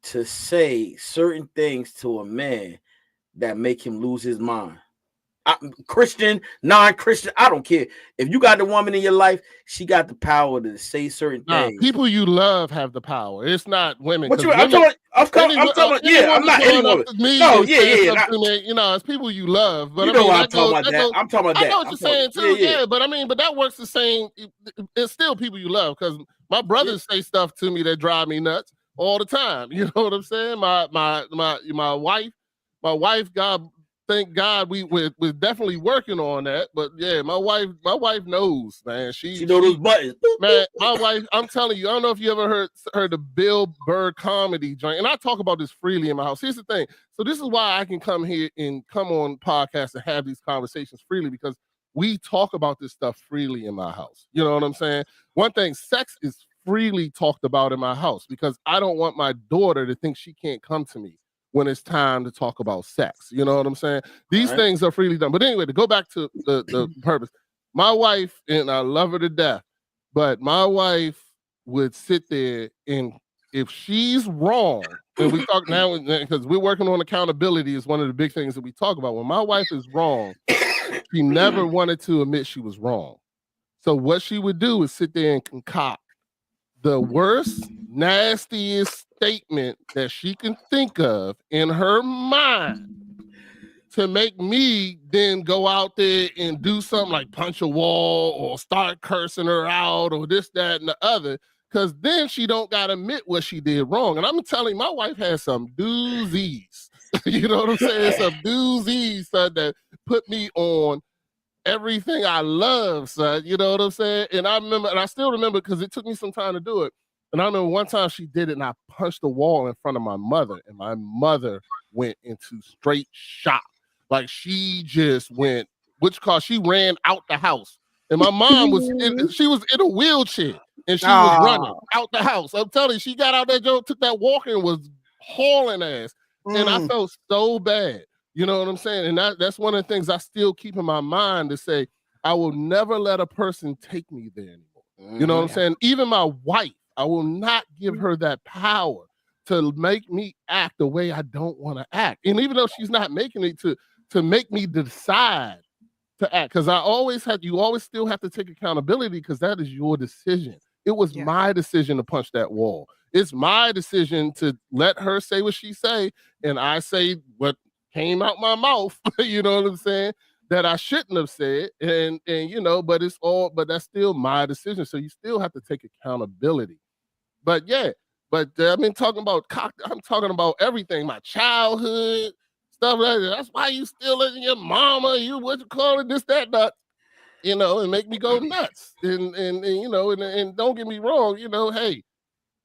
[SPEAKER 3] to say certain things to a man that make him lose his mind. Christian, non-Christian, I don't care. If you got the woman in your life, she got the power to say certain things.
[SPEAKER 4] People you love have the power. It's not women.
[SPEAKER 3] I'm talking about, I'm not any woman. No,
[SPEAKER 4] it's people you love. But
[SPEAKER 3] I'm talking about that. I'm talking about that.
[SPEAKER 4] I know what you're saying too. Yeah, but that works the same. It's still people you love, because my brothers say stuff to me that drive me nuts all the time. You know what I'm saying? My wife, God, thank God we're definitely working on that. But yeah, my wife knows, man. She knows those buttons. Man, my wife, I'm telling you, I don't know if you ever heard the Bill Burr comedy joint. And I talk about this freely in my house. Here's the thing. So this is why I can come here and come on podcasts and have these conversations freely, because we talk about this stuff freely in my house. You know what I'm saying? One thing, sex is freely talked about in my house, because I don't want my daughter to think she can't come to me when it's time to talk about sex. You know what I'm saying? These
[SPEAKER 3] Right.
[SPEAKER 4] things are freely done. But anyway, to go back to the purpose, my wife, and I love her to death, but my wife would sit there, and if she's wrong, and we talk now because we're working on accountability is one of the big things that we talk about. When my wife is wrong, she never wanted to admit she was wrong. So what she would do is sit there and concoct the worst, nastiest statement that she can think of in her mind to make me then go out there and do something like punch a wall or start cursing her out or this, that, and the other. Because then she don't got to admit what she did wrong. And I'm telling you, my wife has some doozies. You know what I'm saying? Some doozies, son, that put me on everything I love, son. You know what I'm saying? And I remember, and I still remember because it took me some time to do it. And I remember one time she did it and I punched the wall in front of my mother, and my mother went into straight shock. Like she just went, she ran out the house. And my mom she was in a wheelchair and she was running out the house. I'm telling you, she got out that joke, took that walker and was hauling ass. And I felt so bad. You know what I'm saying? And that's one of the things I still keep in my mind to say, I will never let a person take me there anymore. You know what I'm saying? Even my wife, I will not give her that power to make me act the way I don't want to act. And even though she's not making it to make me decide to act, because you always still have to take accountability because that is your decision. It was my decision to punch that wall. It's my decision to let her say what she say, and I say what came out my mouth, you know what I'm saying, that I shouldn't have said, and you know, but that's still my decision. So you still have to take accountability. But I've been talking about I'm talking about everything, my childhood, stuff like that. That's why you still letting your mama, you what you call it, this, that, that, you know, and make me go nuts. And you know, and don't get me wrong, you know, hey.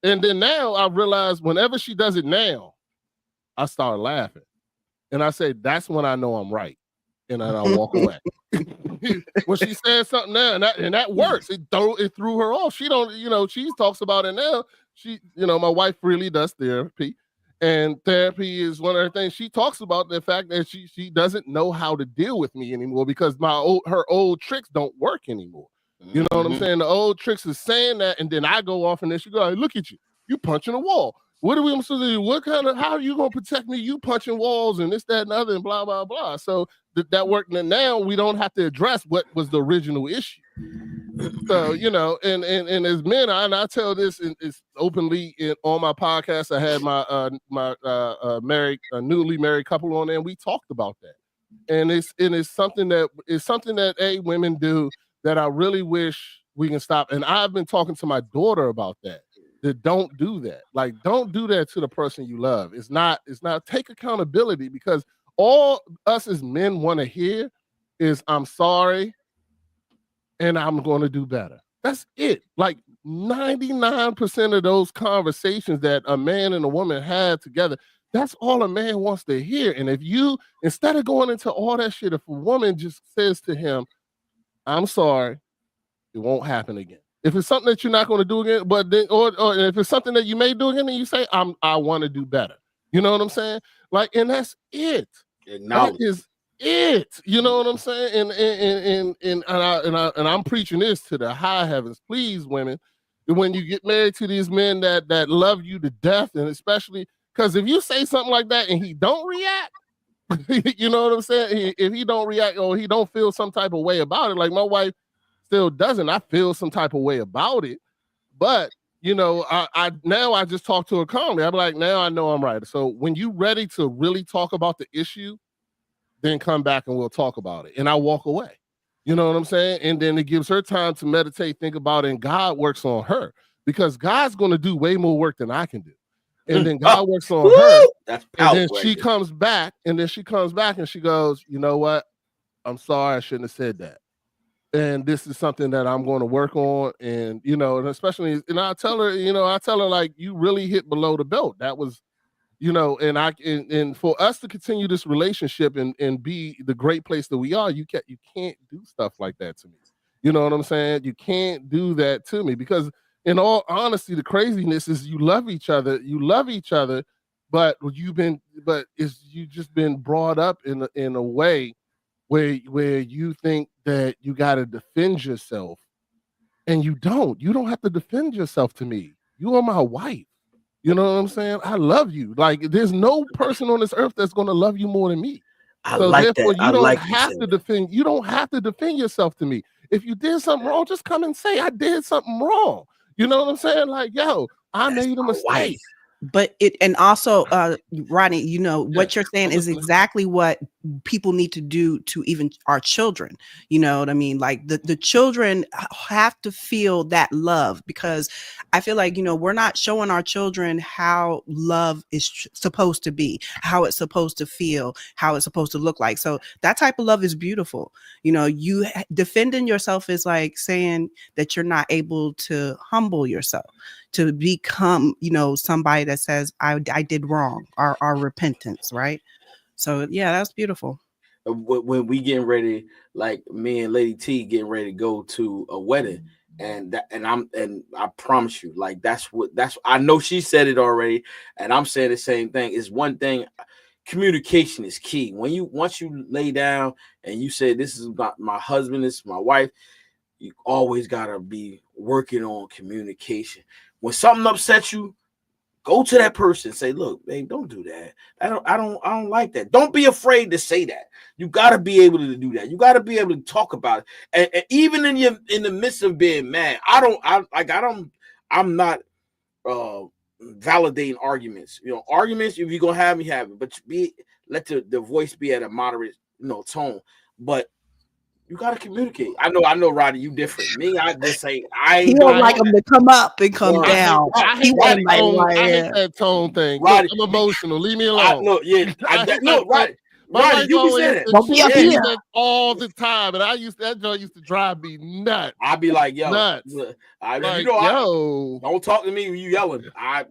[SPEAKER 4] And then now I realize whenever she does it now, I start laughing. And I say, that's when I know I'm right. And then I walk away. When she says something now, and that works. It threw her off. She don't, you know, she talks about it now. She, you know, my wife really does therapy. And therapy is one of her things. She talks about the fact that she doesn't know how to deal with me anymore because her old tricks don't work anymore. You know what I'm saying? The old tricks is saying that, and then I go off and then she go, hey, look at you punching a wall. What are we supposed to do? How are you going to protect me? You punching walls and this, that, and other, and blah, blah, blah. So that worked. And now we don't have to address what was the original issue. So, you know, and as men, I tell this it's openly on my podcast. I had my newly married couple on there, and we talked about that. And it's something that women do that I really wish we can stop. And I've been talking to my daughter about that don't do that. Like, don't do that to the person you love. It's not take accountability, because all us as men want to hear is I'm sorry and I'm going to do better. That's it. Like 99% of those conversations that a man and a woman have together, that's all a man wants to hear. And if you, instead of going into all that shit, if a woman just says to him, I'm sorry, it won't happen again. If it's something that you're not going to do again, but then, or if it's something that you may do again, and you say, I want to do better. You know what I'm saying? Like, and that's it. That is it. You know what I'm saying? And I'm preaching this to the high heavens. Please, women, when you get married to these men that love you to death, and especially because if you say something like that and he don't react, you know what I'm saying? If he don't react or he don't feel some type of way about it, like my wife still doesn't. I feel some type of way about it, but you know, I just talk to her calmly. I'm like, now I know I'm right. So when you ready to really talk about the issue, then come back and we'll talk about it. And I walk away. You know what I'm saying? And then it gives her time to meditate, think about it, and God works on her, because God's going to do way more work than I can do. And then God works on her.
[SPEAKER 3] That's
[SPEAKER 4] powerful. And then she comes back, and she goes, you know what? I'm sorry, I shouldn't have said that. And this is something that I'm going to work on. And, you know, and especially, and I tell her, like, you really hit below the belt. That was, you know, and for us to continue this relationship and be the great place that we are, you can't do stuff like that to me. You know what I'm saying? You can't do that to me, because in all honesty, the craziness is you love each other, but you just been brought up in a way where you think that you got to defend yourself, and you don't have to defend yourself to me. You are my wife. You know what I'm saying? I love you. Like, there's no person on this earth that's going to love you more than me. So therefore, you don't have to defend. You don't have to defend yourself to me. If you did something wrong, just come and say I did something wrong. You know what I'm saying? Like, yo, I made a mistake.
[SPEAKER 1] But and also, Rodney, you know, what you're saying is exactly what people need to do to even our children. You know what I mean? Like the children have to feel that love, because I feel like, you know, we're not showing our children how love is supposed to be, how it's supposed to feel, how it's supposed to look like. So that type of love is beautiful. You know, you defending yourself is like saying that you're not able to humble yourself, to become, you know, somebody that says, I did wrong, our repentance, right? So yeah, that's beautiful.
[SPEAKER 3] When we getting ready, like me and Lady T getting ready to go to a wedding, and I promise you, like that's I know she said it already, and I'm saying the same thing. Is one thing, communication is key. Once you lay down and you say, this is my husband, this is my wife, you always gotta be working on communication. When something upsets you, go to that person, say, look, babe, don't do that. I don't like that. Don't be afraid to say that. You got to be able to do that. You got to be able to talk about it. And even in the midst of being mad, I'm not validating arguments. You know, arguments, if you're gonna have me, have it, but let the voice be at a moderate, you know, tone. But you gotta communicate. I know, Roddy, you different. Me, I just say
[SPEAKER 1] He don't like him to come up and come down.
[SPEAKER 4] I hate that tone thing. Roddy, look, I'm emotional. Leave me alone. Roddy, you be saying that. Don't be up here all the time, and that joint used to drive me nuts.
[SPEAKER 3] I'd be like, yo,
[SPEAKER 4] nuts.
[SPEAKER 3] Don't talk to me when you yelling. I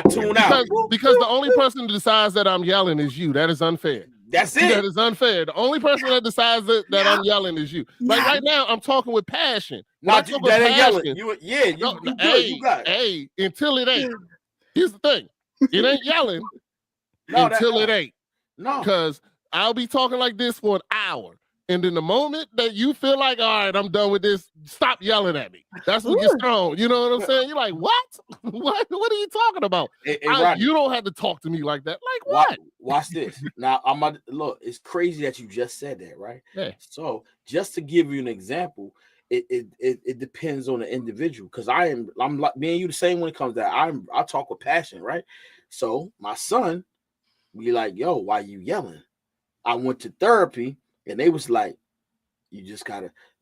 [SPEAKER 3] tune out
[SPEAKER 4] because the only person that decides that I'm yelling is you. That is unfair.
[SPEAKER 3] That's it.
[SPEAKER 4] That is unfair. The only person that decides that I'm yelling is you. Like right now, I'm talking with passion.
[SPEAKER 3] Not that ain't yelling. You got it.
[SPEAKER 4] Hey, until it ain't. Here's the thing. It ain't yelling until it ain't.
[SPEAKER 3] No.
[SPEAKER 4] Because I'll be talking like this for an hour. And then the moment that you feel like, all right, I'm done with this, stop yelling at me. That's what gets thrown. You know what I'm saying? You're like, what? What are you talking about? You don't have to talk to me like that. Like what?
[SPEAKER 3] Watch this. Now, look, it's crazy that you just said that, right?
[SPEAKER 4] Yeah.
[SPEAKER 3] So just to give you an example, it depends on the individual. Because I'm like me and you the same when it comes to that. I talk with passion, right? So my son be like, yo, why you yelling? I went to therapy. And they was like, you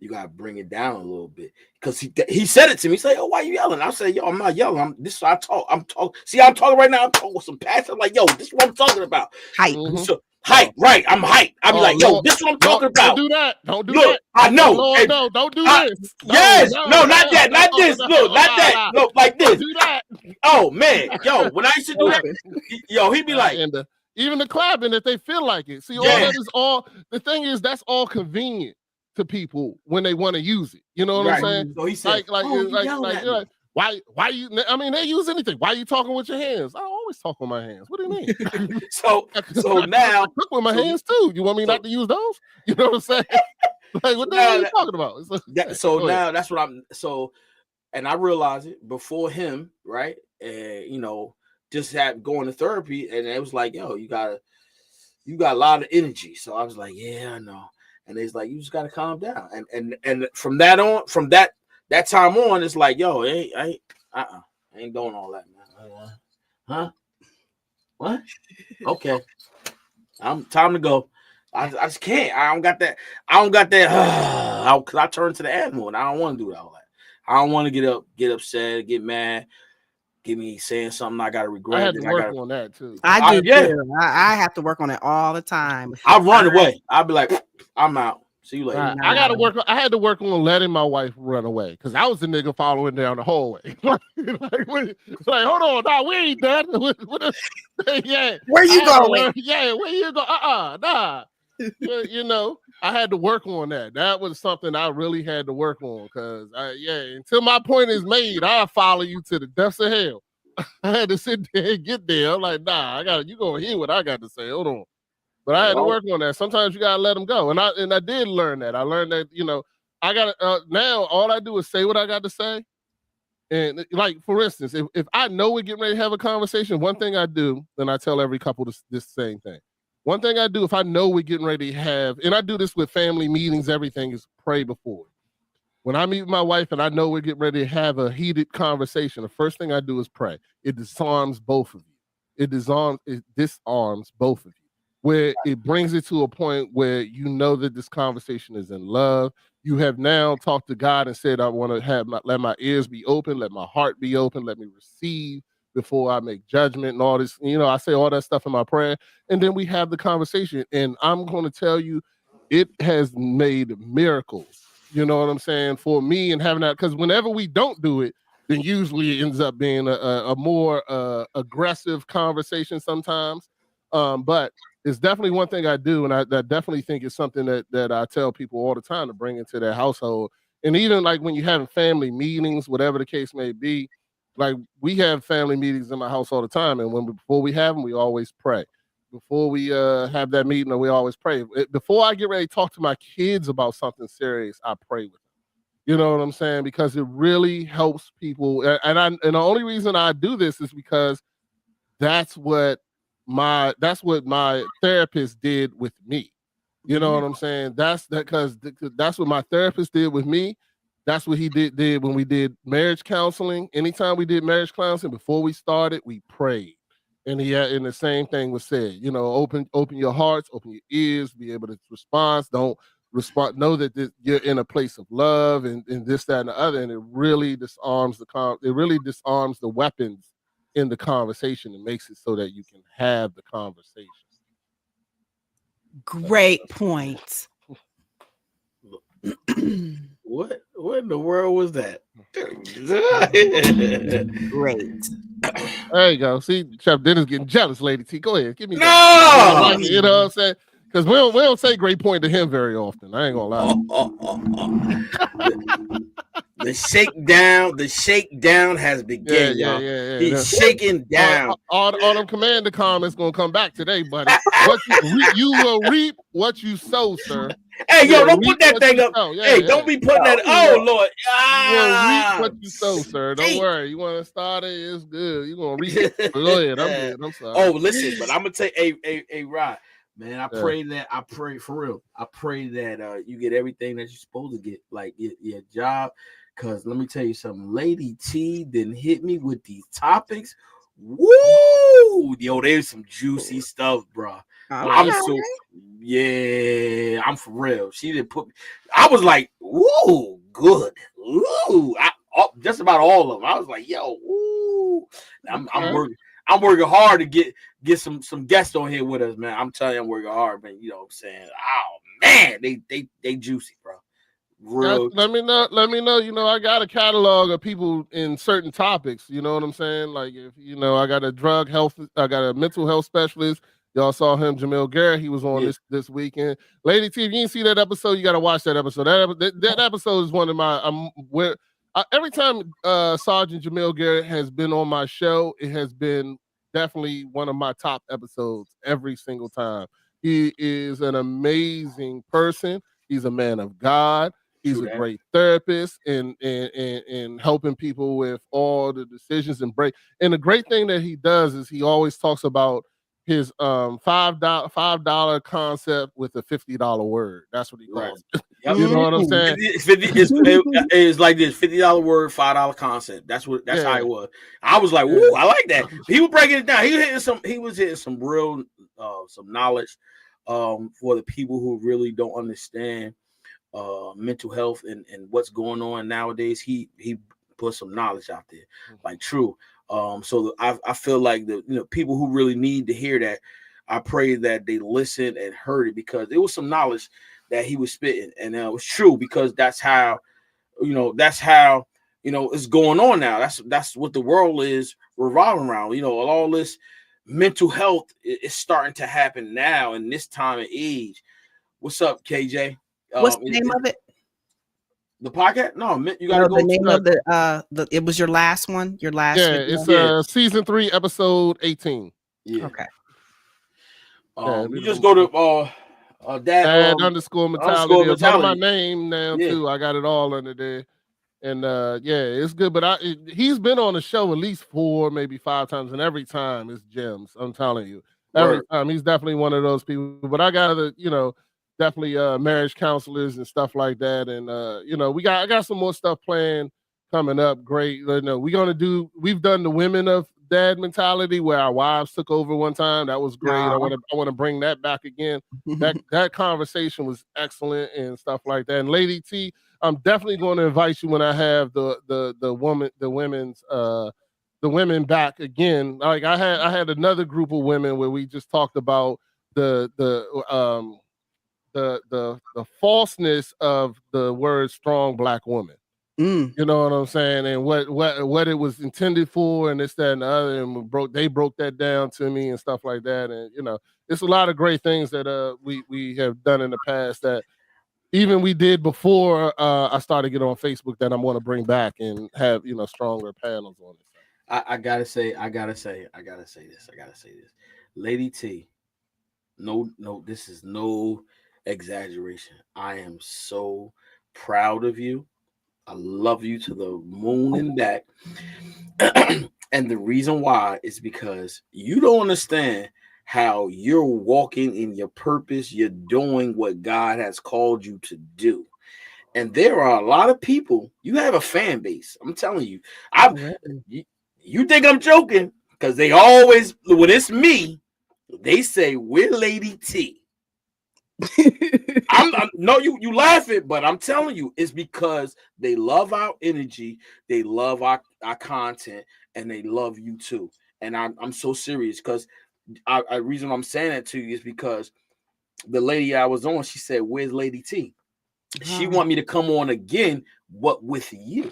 [SPEAKER 3] gotta bring it down a little bit. Because he said it to me. He said, oh, why you yelling? I said, yo, I'm not yelling. This is how I talk. I'm talking right now. I'm talking with some passion. I'm like, yo, this is what I'm talking about.
[SPEAKER 1] Hype.
[SPEAKER 3] So, hype, right. I'm hype. I be like, yo, this is what I'm talking about.
[SPEAKER 4] Don't do that. Don't do
[SPEAKER 3] Look,
[SPEAKER 4] that.
[SPEAKER 3] I know.
[SPEAKER 4] Lord, no, don't do this.
[SPEAKER 3] Yes. No, not that. Not this. Look, not that. Look, like this.
[SPEAKER 4] Don't do that.
[SPEAKER 3] Oh, man. Yo, when I used to do that, yo, he'd be like,
[SPEAKER 4] even the clapping if they feel like it. See, all that is the thing is that's all convenient to people when they want to use it. You know what I'm saying?
[SPEAKER 3] So he said,
[SPEAKER 4] why you? I mean, they use anything. Why are you talking with your hands? I always talk with my hands. What do you mean?
[SPEAKER 3] so now
[SPEAKER 4] I cook with my hands too. You want me not to use those? You know what I'm saying? Like what the hell are you talking about?
[SPEAKER 3] Now that's what I'm. So, and I realized it before him, right? You know. Just had going to therapy, and it was like, yo, you got a lot of energy. So I was like, yeah, I know. And it's like, you just got to calm down. And from that time on, it's like, yo, I ain't doing all that, man. Huh? What? Okay. I'm time to go. I just can't. I don't got that. Because I turn to the animal, and I don't want to do all that. I don't want to get upset, get mad. Give me saying something I gotta regret.
[SPEAKER 4] I had to work on that too.
[SPEAKER 1] I do too. I have to work on it all the time.
[SPEAKER 3] I run away. I'll be like, I'm out. See you later.
[SPEAKER 4] I had to work on letting my wife run away because I was the nigga following down the hallway. like, hold on, nah, we ain't done. Yeah,
[SPEAKER 1] where you going?
[SPEAKER 4] Yeah, where you go? Nah. You know, I had to work on that. That was something I really had to work on because, until my point is made, I'll follow you to the depths of hell. I had to sit there and get there. I'm like, nah, you gonna hear what I got to say. Hold on. But I had to work on that. Sometimes you gotta let them go. And I did learn that. I learned that, I gotta now all I do is say what I got to say. And like, for instance, if I know we're getting ready to have a conversation, one thing I do, and I tell every couple this same thing. One thing I do if I know we're getting ready to have, and I do this with family meetings, everything, is pray before. When I meet with my wife and I know we're getting ready to have a heated conversation, the first thing I do is pray. It disarms both of you. It disarms both of you, where it brings it to a point where you know that this conversation is in love. You have now talked to God and said, I want to let my ears be open, let my heart be open, let me receive before I make judgment and all this. I say all that stuff in my prayer, and then we have the conversation. And I'm going to tell you, it has made miracles. You know what I'm saying? For me, and having that, because whenever we don't do it, then usually it ends up being a more aggressive conversation sometimes. But it's definitely one thing I do, and I definitely think it's something that I tell people all the time to bring into their household. And even like when you're having family meetings, whatever the case may be, like we have family meetings in my house all the time, and before we have them, we always pray. Before we have that meeting, we always pray. Before I get ready to talk to my kids about something serious, I pray with them. You know what I'm saying? Because it really helps people. And the only reason I do this is because that's what my therapist did with me. You know what I'm saying? That's what my therapist did with me. That's what he did when we did marriage counseling. Anytime we did marriage counseling, before we started, we prayed. And the same thing was said, open your hearts, open your ears, be able to respond. Don't respond. Know that you're in a place of love and this, that, and the other. And it really disarms the weapons in the conversation and makes it so that you can have the conversation.
[SPEAKER 1] Great points.
[SPEAKER 3] What in the world was that?
[SPEAKER 1] Great.
[SPEAKER 4] There you go. See, Chef Dennis getting jealous, Lady T. Go ahead. Give me
[SPEAKER 3] that.
[SPEAKER 4] No! You know what I'm saying? Because we don't say great point to him very often. I ain't gonna lie.
[SPEAKER 3] The shakedown has begun, y'all.
[SPEAKER 4] Yeah.
[SPEAKER 3] He's shaking down.
[SPEAKER 4] All them commander comments gonna come back today, buddy. You will reap what you sow, sir.
[SPEAKER 3] Hey, yo, don't put that thing up. Don't be putting that. Oh, Lord.
[SPEAKER 4] You will reap what you sow, sir. Don't worry. You want to start it? It's good. You're gonna reap it. Go ahead. I'm good. I'm sorry.
[SPEAKER 3] Oh, listen, but I'm gonna take a Rod. Man, I pray for real. I pray that you get everything that you're supposed to get, like your job. Because let me tell you something, Lady T didn't hit me with these topics. Woo! Yo, there's some juicy stuff, bro. I'm for real. She didn't put me. I was like, ooh, good. Ooh, just about all of them. I was like, yo, ooh. I'm working hard to get some guests on here with us, man. I'm telling you, I'm working hard, man. You know what I'm saying? Oh man, they juicy, bro. Real.
[SPEAKER 4] Let me know. I got a catalog of people in certain topics. You know what I'm saying? Like if I got a I got a mental health specialist. Y'all saw him, Jamil Garrett. He was on this weekend. Lady T, if you didn't see that episode, you got to watch that episode. That episode is one of my every time Sergeant Jamil Garrett has been on my show, it has been definitely one of my top episodes every single time. He is an amazing person. He's a man of God. He's a great therapist and helping people with all the decisions and break. And the great thing that he does is he always talks about his $5 concept with a $50 word. That's what he calls it.
[SPEAKER 3] Yep.
[SPEAKER 4] You know what I'm saying?
[SPEAKER 3] It's like this $50 word, $5 concept. That's how it was. I was like, "Ooh, I like that." He was breaking it down. He was hitting some real some knowledge for the people who really don't understand mental health and what's going on nowadays. He put some knowledge out there, like true. So I feel like the people who really need to hear that, I pray that they listened and heard it, because it was some knowledge that he was spitting, and it was true, because that's how it's going on now. That's what the world is revolving around. All this mental health is starting to happen now in this time of age. What's up, KJ?
[SPEAKER 1] What's the name of it?
[SPEAKER 3] The podcast? No, you
[SPEAKER 1] No,
[SPEAKER 3] gotta go
[SPEAKER 1] the name
[SPEAKER 3] to
[SPEAKER 1] of the it was your last one, your last.
[SPEAKER 4] Yeah,
[SPEAKER 1] video?
[SPEAKER 4] it's season 3, episode 18.
[SPEAKER 3] yeah.
[SPEAKER 1] Okay.
[SPEAKER 3] You just go to
[SPEAKER 4] Dad underscore mentality. Go to my
[SPEAKER 3] mentality.
[SPEAKER 4] name now
[SPEAKER 3] Yeah.
[SPEAKER 4] too. I got it all under there. And yeah, it's good. But he's been on the show at least 4, maybe 5 times, and every time it's gems. I'm telling you. Every time he's definitely one of those people. But I got definitely marriage counselors and stuff like that. And I got some more stuff planned coming up. Great. We've done the Women of Dad Mentality where our wives took over one time. That was great. I want to bring that back again. That conversation was excellent and stuff like that. And Lady T, I'm definitely going to invite you when I have the women back again. Like I had another group of women where we just talked about the falseness of the word strong Black woman. You know what I'm saying? And what it was intended for, and this, that, and the other, and they broke that down to me and stuff like that. And it's a lot of great things that we have done in the past that even we did before I started getting on Facebook that I'm going to bring back and have stronger panels on it.
[SPEAKER 3] I gotta say this. Lady T, no, this is no exaggeration. I am so proud of you. I love you to the moon and back. And the reason why is because you don't understand how you're walking in your purpose. You're doing what God has called you to do. And there are a lot of people. You have a fan base. I'm telling you. You think I'm joking? Because they always, when it's me, they say, we're Lady T. No, you laughing, but I'm telling you, it's because they love our energy, they love our content, and they love you too. And I'm so serious because the reason I'm saying that to you is because the lady I was on, she said, "Where's Lady T?" She want me to come on again, what with you?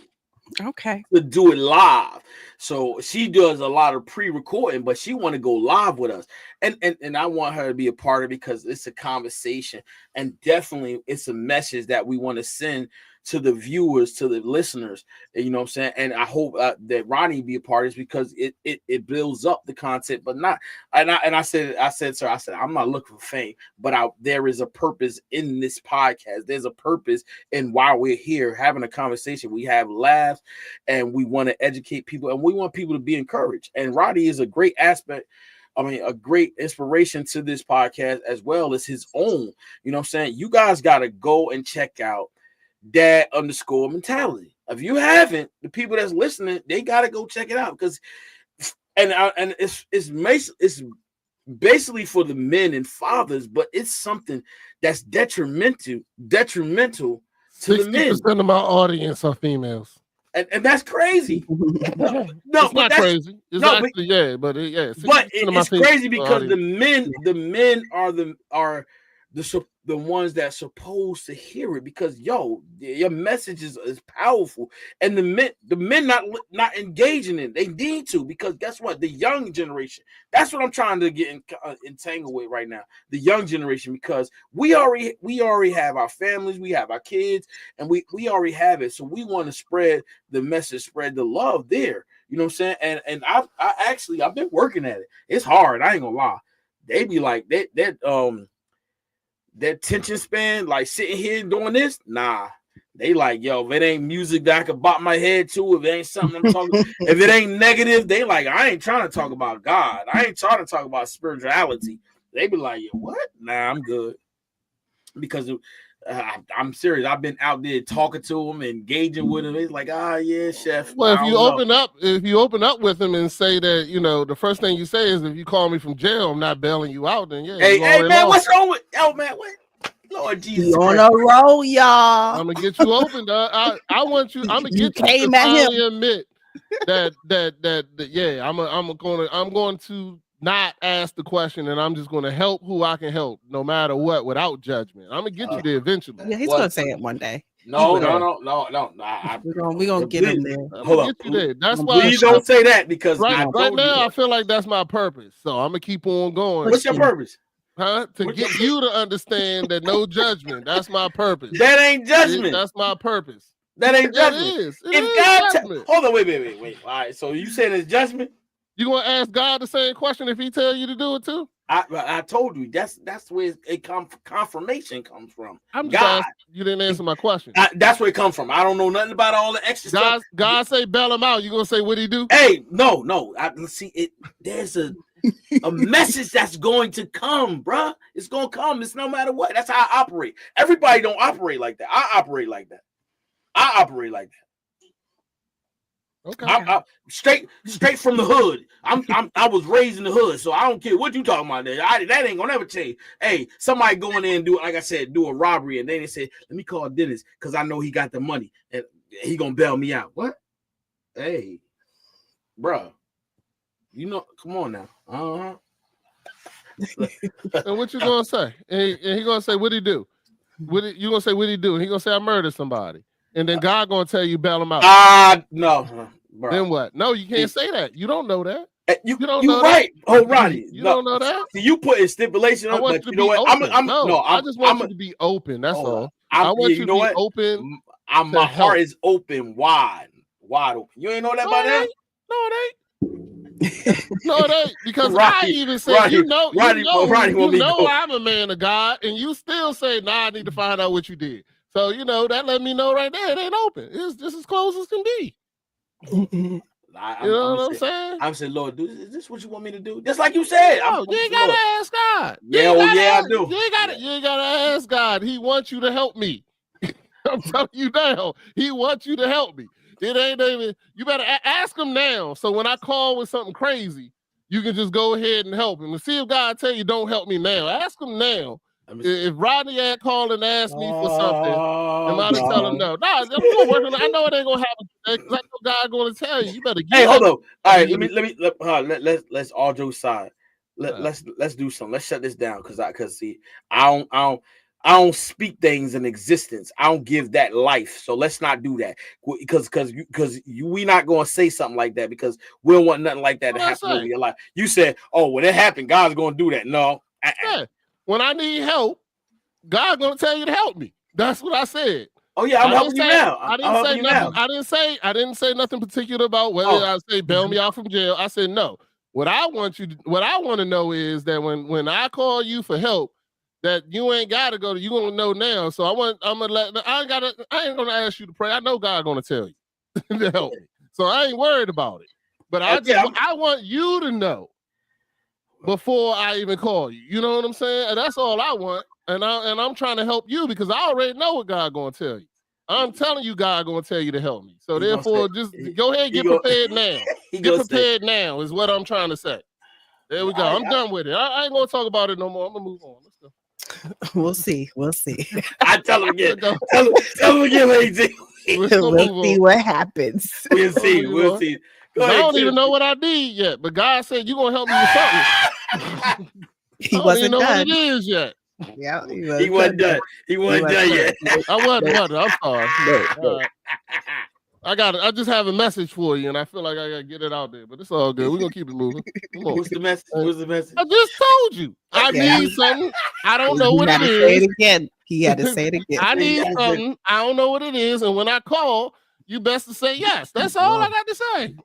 [SPEAKER 1] Okay.
[SPEAKER 3] To do it live. So she does a lot of pre-recording, but she want to go live with us. And I want her to be a part of it because it's a conversation, and definitely it's a message that we want to send to the viewers, to the listeners. You know what I'm saying? And I hope that Ronnie be a part of this because it builds up the content, but not. And I said, sir, I'm not looking for fame, but there is a purpose in this podcast. There's a purpose in why we're here having a conversation. We have laughs, and we want to educate people, and we want people to be encouraged. And Ronnie is a great aspect. I mean, a great inspiration to this podcast as well as his own. You know what I'm saying? You guys got to go and check out Dad underscore mentality. If you haven't, the people that's listening, they got to go check it out because, and it's basically for the men and fathers, but it's something that's detrimental to the men.
[SPEAKER 4] 60% of my audience are females.
[SPEAKER 3] And that's crazy. No,
[SPEAKER 4] it's not crazy. It's actually, but
[SPEAKER 3] it's crazy because the men are the ones that's supposed to hear it because your message is powerful, and the men not engaging in it. They need to, because guess what? The young generation. That's what I'm trying to get entangled with right now. The young generation, because we already have our families, we have our kids, and we already have it. So we want to spread the message, spread the love there. You know what I'm saying? And I've been working at it. It's hard. I ain't gonna lie. They be like that attention span, like sitting here doing this, nah. They like, yo, if it ain't music that I can bop my head to, if it ain't something I'm talking, if it ain't negative, they like, I ain't trying to talk about God. I ain't trying to talk about spirituality. They be like, yo, what? Nah, I'm good. Because I'm serious. I've been out there talking to them, engaging with them. It's like, yeah, chef.
[SPEAKER 4] Well, if you open up with them and say that, the first thing you say is, if you call me from jail, I'm not bailing you out. Then
[SPEAKER 3] hey man, what's wrong with? Oh man, what? Lord Jesus,
[SPEAKER 1] on a roll, y'all.
[SPEAKER 4] I'm gonna get you opened. I want you. I'm gonna get you to finally admit that. I'm going to not ask the question, and I'm just going to help who I can help, no matter what, without judgment. I'm gonna get you there eventually.
[SPEAKER 1] Yeah, he's gonna say it one day.
[SPEAKER 3] No.
[SPEAKER 1] We're gonna get him there.
[SPEAKER 4] Hold up. That's why.
[SPEAKER 3] Please don't say that, because
[SPEAKER 4] right now I feel like that's my purpose. So I'm gonna keep on going.
[SPEAKER 3] What's your purpose?
[SPEAKER 4] To get you to understand that no judgment. That's my purpose.
[SPEAKER 3] That ain't judgment.
[SPEAKER 4] That's my purpose.
[SPEAKER 3] That ain't judgment.
[SPEAKER 4] It is. It
[SPEAKER 3] If
[SPEAKER 4] is
[SPEAKER 3] God,
[SPEAKER 4] judgment.
[SPEAKER 3] hold on, wait. All right, so you saying it's judgment?
[SPEAKER 4] You gonna ask God the same question if He tell you to do it too?
[SPEAKER 3] I told you that's where confirmation comes from.
[SPEAKER 4] I'm just
[SPEAKER 3] God.
[SPEAKER 4] asking, you didn't answer my question.
[SPEAKER 3] That's where it comes from. I don't know nothing about all the extra stuff.
[SPEAKER 4] God say bail him out. You gonna say what He do?
[SPEAKER 3] Hey, no. Let's see it. There's a message that's going to come, bruh. It's gonna come. It's no matter what. That's how I operate. Everybody don't operate like that. I operate like that.
[SPEAKER 4] Okay.
[SPEAKER 3] I'm straight from the hood. I was raised in the hood, so I don't care what you talking about. That ain't gonna never change. Hey, somebody go in there and do, like I said, do a robbery, and then they say, "Let me call Dennis because I know he got the money and he gonna bail me out." What? Hey, bro, you know, come on now.
[SPEAKER 4] And what you gonna say? And he gonna say what He do? You gonna say what He do? And he gonna say I murdered somebody. And then God gonna tell you bail him out.
[SPEAKER 3] No. Bro.
[SPEAKER 4] Then what? No, you can't say that. You don't know that.
[SPEAKER 3] You
[SPEAKER 4] don't
[SPEAKER 3] you
[SPEAKER 4] know
[SPEAKER 3] right.
[SPEAKER 4] that.
[SPEAKER 3] Oh, Ronnie.
[SPEAKER 4] You don't know that.
[SPEAKER 3] See, you put in stipulation.
[SPEAKER 4] I want you to be open. I just want you to be open. That's all. I want you to be open.
[SPEAKER 3] My heart is open, wide open. You ain't know that about that?
[SPEAKER 4] No, it ain't. No, it ain't. Because
[SPEAKER 3] Rodney,
[SPEAKER 4] I even said,
[SPEAKER 3] Rodney
[SPEAKER 4] I'm a man of God, and you still say, nah, I need to find out what you did. So, that let me know right there. It ain't open. It's just as close as can be. You know what I'm saying?
[SPEAKER 3] I'm saying, Lord, is this what you want me to do? Just like you said.
[SPEAKER 4] No, you ain't gotta ask God.
[SPEAKER 3] I do.
[SPEAKER 4] You ain't gotta ask God. He wants you to help me. I'm telling you now. He wants you to help me. It ain't even. You better ask him now. So when I call with something crazy, you can just go ahead and help him. And see if God tell you don't help me now. Ask him now. If Rodney had called and asked me for something, am I to tell him no? Nah, I'm gonna work on it. I know it ain't gonna happen today because I know God gonna tell you. You better get.
[SPEAKER 3] Hey, hold on. All right, let's all jokes aside. Let's do something. Let's shut this down because see, I don't speak things in existence. I don't give that life. So let's not do that because we not gonna say something like that because we don't want nothing like that to happen over your life. You said, oh, when it happened, God's gonna do that. No.
[SPEAKER 4] Yeah. When I need help, God gonna tell you to help me. That's what I said.
[SPEAKER 3] Oh yeah, I'm helping you now.
[SPEAKER 4] I didn't say nothing. I didn't say nothing particular about whether I say bail me out from jail. I said no. What I want to know is that when I call you for help, that you ain't gotta go to. You gonna know now. So I ain't gonna ask you to pray. I know God gonna tell you to help me. So I ain't worried about it. But I want you to know before I even call you. You know what I'm saying? And that's all I want. And I'm trying to help you because I already know what God gonna tell you. I'm telling you, God gonna tell you to help me. So therefore, just go ahead and get prepared now. Get prepared now is what I'm trying to say. There we go. I'm done with it. I ain't gonna talk about it no more. I'm gonna move on. Let's go.
[SPEAKER 1] We'll see.
[SPEAKER 3] I tell him again. Tell him again, AJ.
[SPEAKER 1] We'll see what happens.
[SPEAKER 3] We'll see.
[SPEAKER 4] I don't even know what I need yet, but God said you're gonna help me with something.
[SPEAKER 1] He wasn't
[SPEAKER 4] know
[SPEAKER 1] done.
[SPEAKER 4] what it is yet.
[SPEAKER 1] Yeah,
[SPEAKER 3] he wasn't done. He wasn't done yet.
[SPEAKER 4] I wasn't. I'm sorry. I just have a message for you, and I feel like I gotta get it out there, but it's all good. We're gonna keep it moving.
[SPEAKER 3] What's the message?
[SPEAKER 4] I just told you. I need something. I don't know what it is.
[SPEAKER 1] Say it again. He had to say it again.
[SPEAKER 4] I need something. I don't know what it is, and when I call, you best to say yes. That's all I got to say.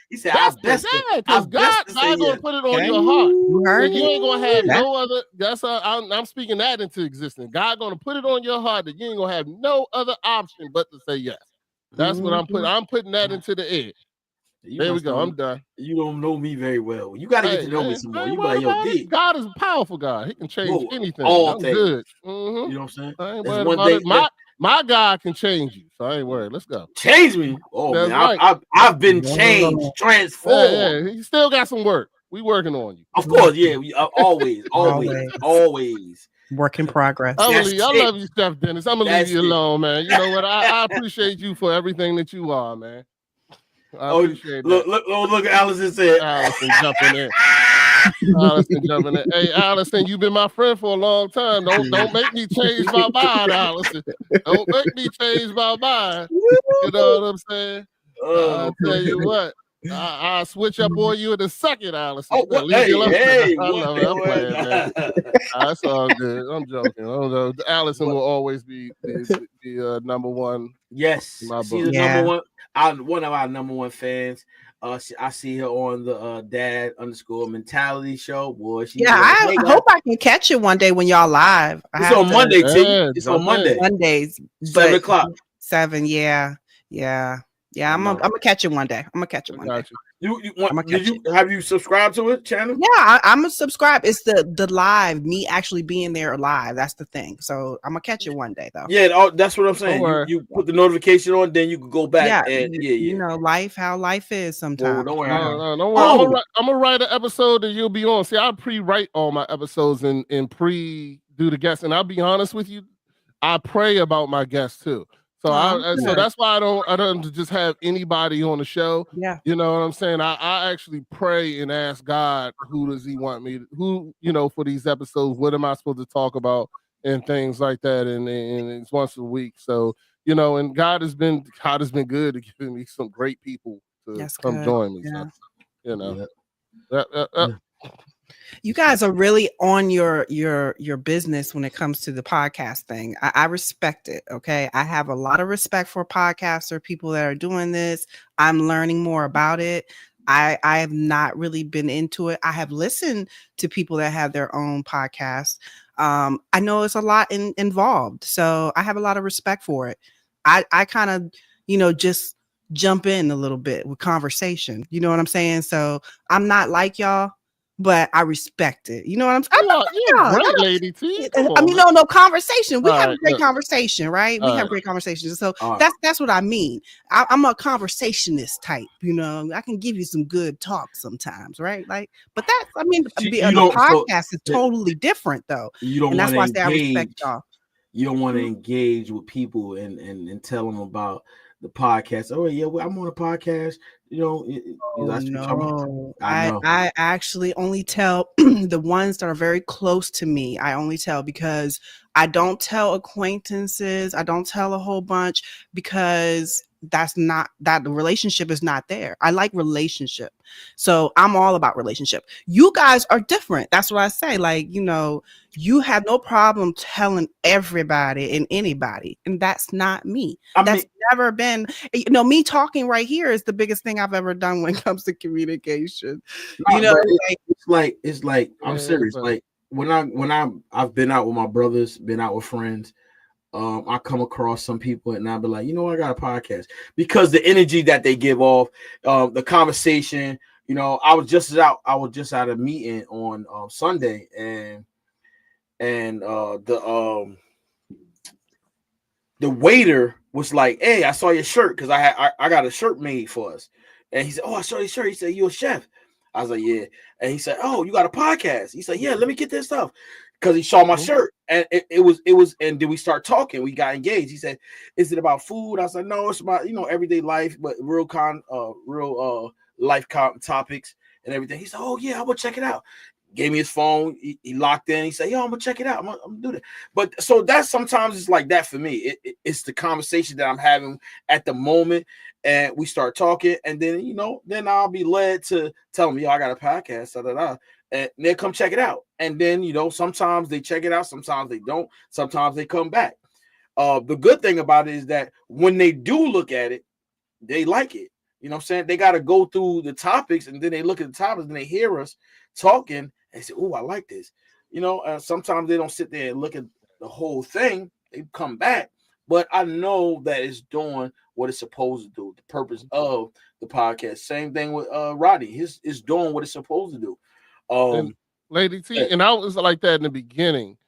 [SPEAKER 3] He said, "I best
[SPEAKER 4] because God's gonna put it on your heart.
[SPEAKER 1] You heard
[SPEAKER 4] you ain't gonna have no other. That's I'm speaking that into existence. God gonna put it on your heart that you ain't gonna have no other option but to say yes. That's what I'm putting. I'm putting that into the air. There we go. I'm done.
[SPEAKER 3] You don't know me very well. You got to get to know me some more. You like,
[SPEAKER 4] God is a powerful God. He can change anything.
[SPEAKER 3] All
[SPEAKER 4] I'm
[SPEAKER 3] things.
[SPEAKER 4] good.
[SPEAKER 3] You know what I'm saying?
[SPEAKER 4] I ain't worried about it. My God can change you, so I ain't worried. Let's go.
[SPEAKER 3] Change me? Oh, that's man, right. I've been changed, transformed.
[SPEAKER 4] Yeah. You still got some work. We working on you.
[SPEAKER 3] Of course, yeah. We always.
[SPEAKER 1] Work in progress.
[SPEAKER 4] I love you, Chef Dennis. I'm gonna leave you alone, man. You know what? I appreciate you for everything that you are, man. I appreciate that.
[SPEAKER 3] Look, Allison said.
[SPEAKER 4] Allison jumping in. Hey, Allison, you've been my friend for a long time. Don't make me change my mind, Allison. Don't make me change my mind. You know what I'm saying? I'll tell you what. I'll switch up on you in a second, Allison.
[SPEAKER 3] Oh,
[SPEAKER 4] You better
[SPEAKER 3] what?
[SPEAKER 4] leave me
[SPEAKER 3] Hey,
[SPEAKER 4] alone.
[SPEAKER 3] hey,
[SPEAKER 4] I love it. I'm playing, man.
[SPEAKER 3] what?
[SPEAKER 4] That's all good. I'm joking. I don't know. Allison will always be the number one.
[SPEAKER 3] Yes,
[SPEAKER 4] In my
[SPEAKER 3] she's
[SPEAKER 4] book.
[SPEAKER 3] the
[SPEAKER 1] Yeah.
[SPEAKER 3] number one of our number one fans. I see her on the dad_mentality show. Boy, she's
[SPEAKER 1] Yeah, I hope I can catch it one day when y'all live.
[SPEAKER 3] It's on Monday, T.
[SPEAKER 4] Yeah,
[SPEAKER 3] It's on
[SPEAKER 4] jump in.
[SPEAKER 3] Monday,
[SPEAKER 1] Mondays,
[SPEAKER 3] 7:00.
[SPEAKER 1] 7. Yeah. I'm gonna catch it one day. I'm gonna catch it
[SPEAKER 4] I
[SPEAKER 1] one day.
[SPEAKER 4] got you.
[SPEAKER 3] Have you subscribed to it, channel?
[SPEAKER 1] Yeah, I'm gonna subscribe. It's the live, me actually being there live. That's the thing. So I'm gonna catch it one day though.
[SPEAKER 3] Yeah, that's what I'm saying.
[SPEAKER 4] worry.
[SPEAKER 3] You put the notification on, then you can go back
[SPEAKER 1] Yeah,
[SPEAKER 3] and
[SPEAKER 1] you know, how life is
[SPEAKER 3] Well,
[SPEAKER 1] sometimes.
[SPEAKER 3] don't worry.
[SPEAKER 4] No, don't worry.
[SPEAKER 3] Oh.
[SPEAKER 4] I'm gonna write an episode that you'll be on. See, I pre-write all my episodes and do the guests. And I'll be honest with you, I pray about my guests too. So so that's why I don't just have anybody on the show.
[SPEAKER 1] Yeah.
[SPEAKER 4] You know what I'm saying? I actually pray and ask God, who does he want me to, for these episodes, what am I supposed to talk about and things like that. And it's once a week. So, and God has been good to giving me some great people to come join me.
[SPEAKER 1] Yeah.
[SPEAKER 4] So,
[SPEAKER 1] You guys are really on your business when it comes to the podcast thing. I respect it. Okay. I have a lot of respect for podcaster people that are doing this. I'm learning more about it. I have not really been into it. I have listened to people that have their own podcasts. I know it's a lot involved. So I have a lot of respect for it. I kind of, just jump in a little bit with conversation. You know what I'm saying? So I'm not like y'all, but I respect it. You know what I'm saying?
[SPEAKER 4] You're a great lady, T.
[SPEAKER 1] No conversation. We have a great
[SPEAKER 4] right.
[SPEAKER 1] conversation, right? We have great conversations. So that's what I mean. I'm a conversationist type. I can give you some good talk sometimes, right? But that's, the podcast is totally different though.
[SPEAKER 3] You don't,
[SPEAKER 1] and that's why I say I
[SPEAKER 3] engage,
[SPEAKER 1] respect y'all.
[SPEAKER 3] You don't want to engage with people and tell them about the podcast. Oh yeah, I'm on a podcast.
[SPEAKER 1] I actually only tell the ones that are very close to me. I only tell because I don't tell acquaintances. I don't tell a whole bunch because the relationship is not there. I like relationship. So I'm all about relationship. You guys are different. That's what I say. You have no problem telling everybody and anybody. And that's not me. That's never been, me talking right here is the biggest thing I've ever done when it comes to communication.
[SPEAKER 3] It's like I'm serious. Like when I've been out with my brothers, been out with friends, I come across some people and I'll be like, I got a podcast because the energy that they give off, the conversation. I was just out at a meeting on Sunday, and the waiter was like, "Hey, I saw your shirt because I got a shirt made for us," and he said, "Oh, I saw your shirt." He said, "You a chef?" I was like, "Yeah," and he said, "Oh, you got a podcast?" He said, "Yeah, let me get this stuff." Because he saw my shirt, and it was, and then we start talking. We got engaged. He said, "Is it about food?" I was like, "No, it's about everyday life, but real life topics and everything." He said, "Oh yeah, I will check it out." Gave me his phone. He locked in. He said, "Yo, I'm gonna check it out. I'm gonna do that." But so that's sometimes it's like that for me. It's the conversation that I'm having at the moment, and we start talking, and then then I'll be led to tell them, "Yo, I got a podcast." Da, da, da. And they'll come check it out. And then, sometimes they check it out. Sometimes they don't. Sometimes they come back. The good thing about it is that when they do look at it, they like it. You know what I'm saying? They got to go through the topics, and then they look at the topics and they hear us talking and say, "Oh, I like this." Sometimes they don't sit there and look at the whole thing. They come back. But I know that it's doing what it's supposed to do. The purpose of the podcast. Same thing with Roddy. It's doing what it's supposed to do.
[SPEAKER 4] And Lady T, and I was like that in the beginning,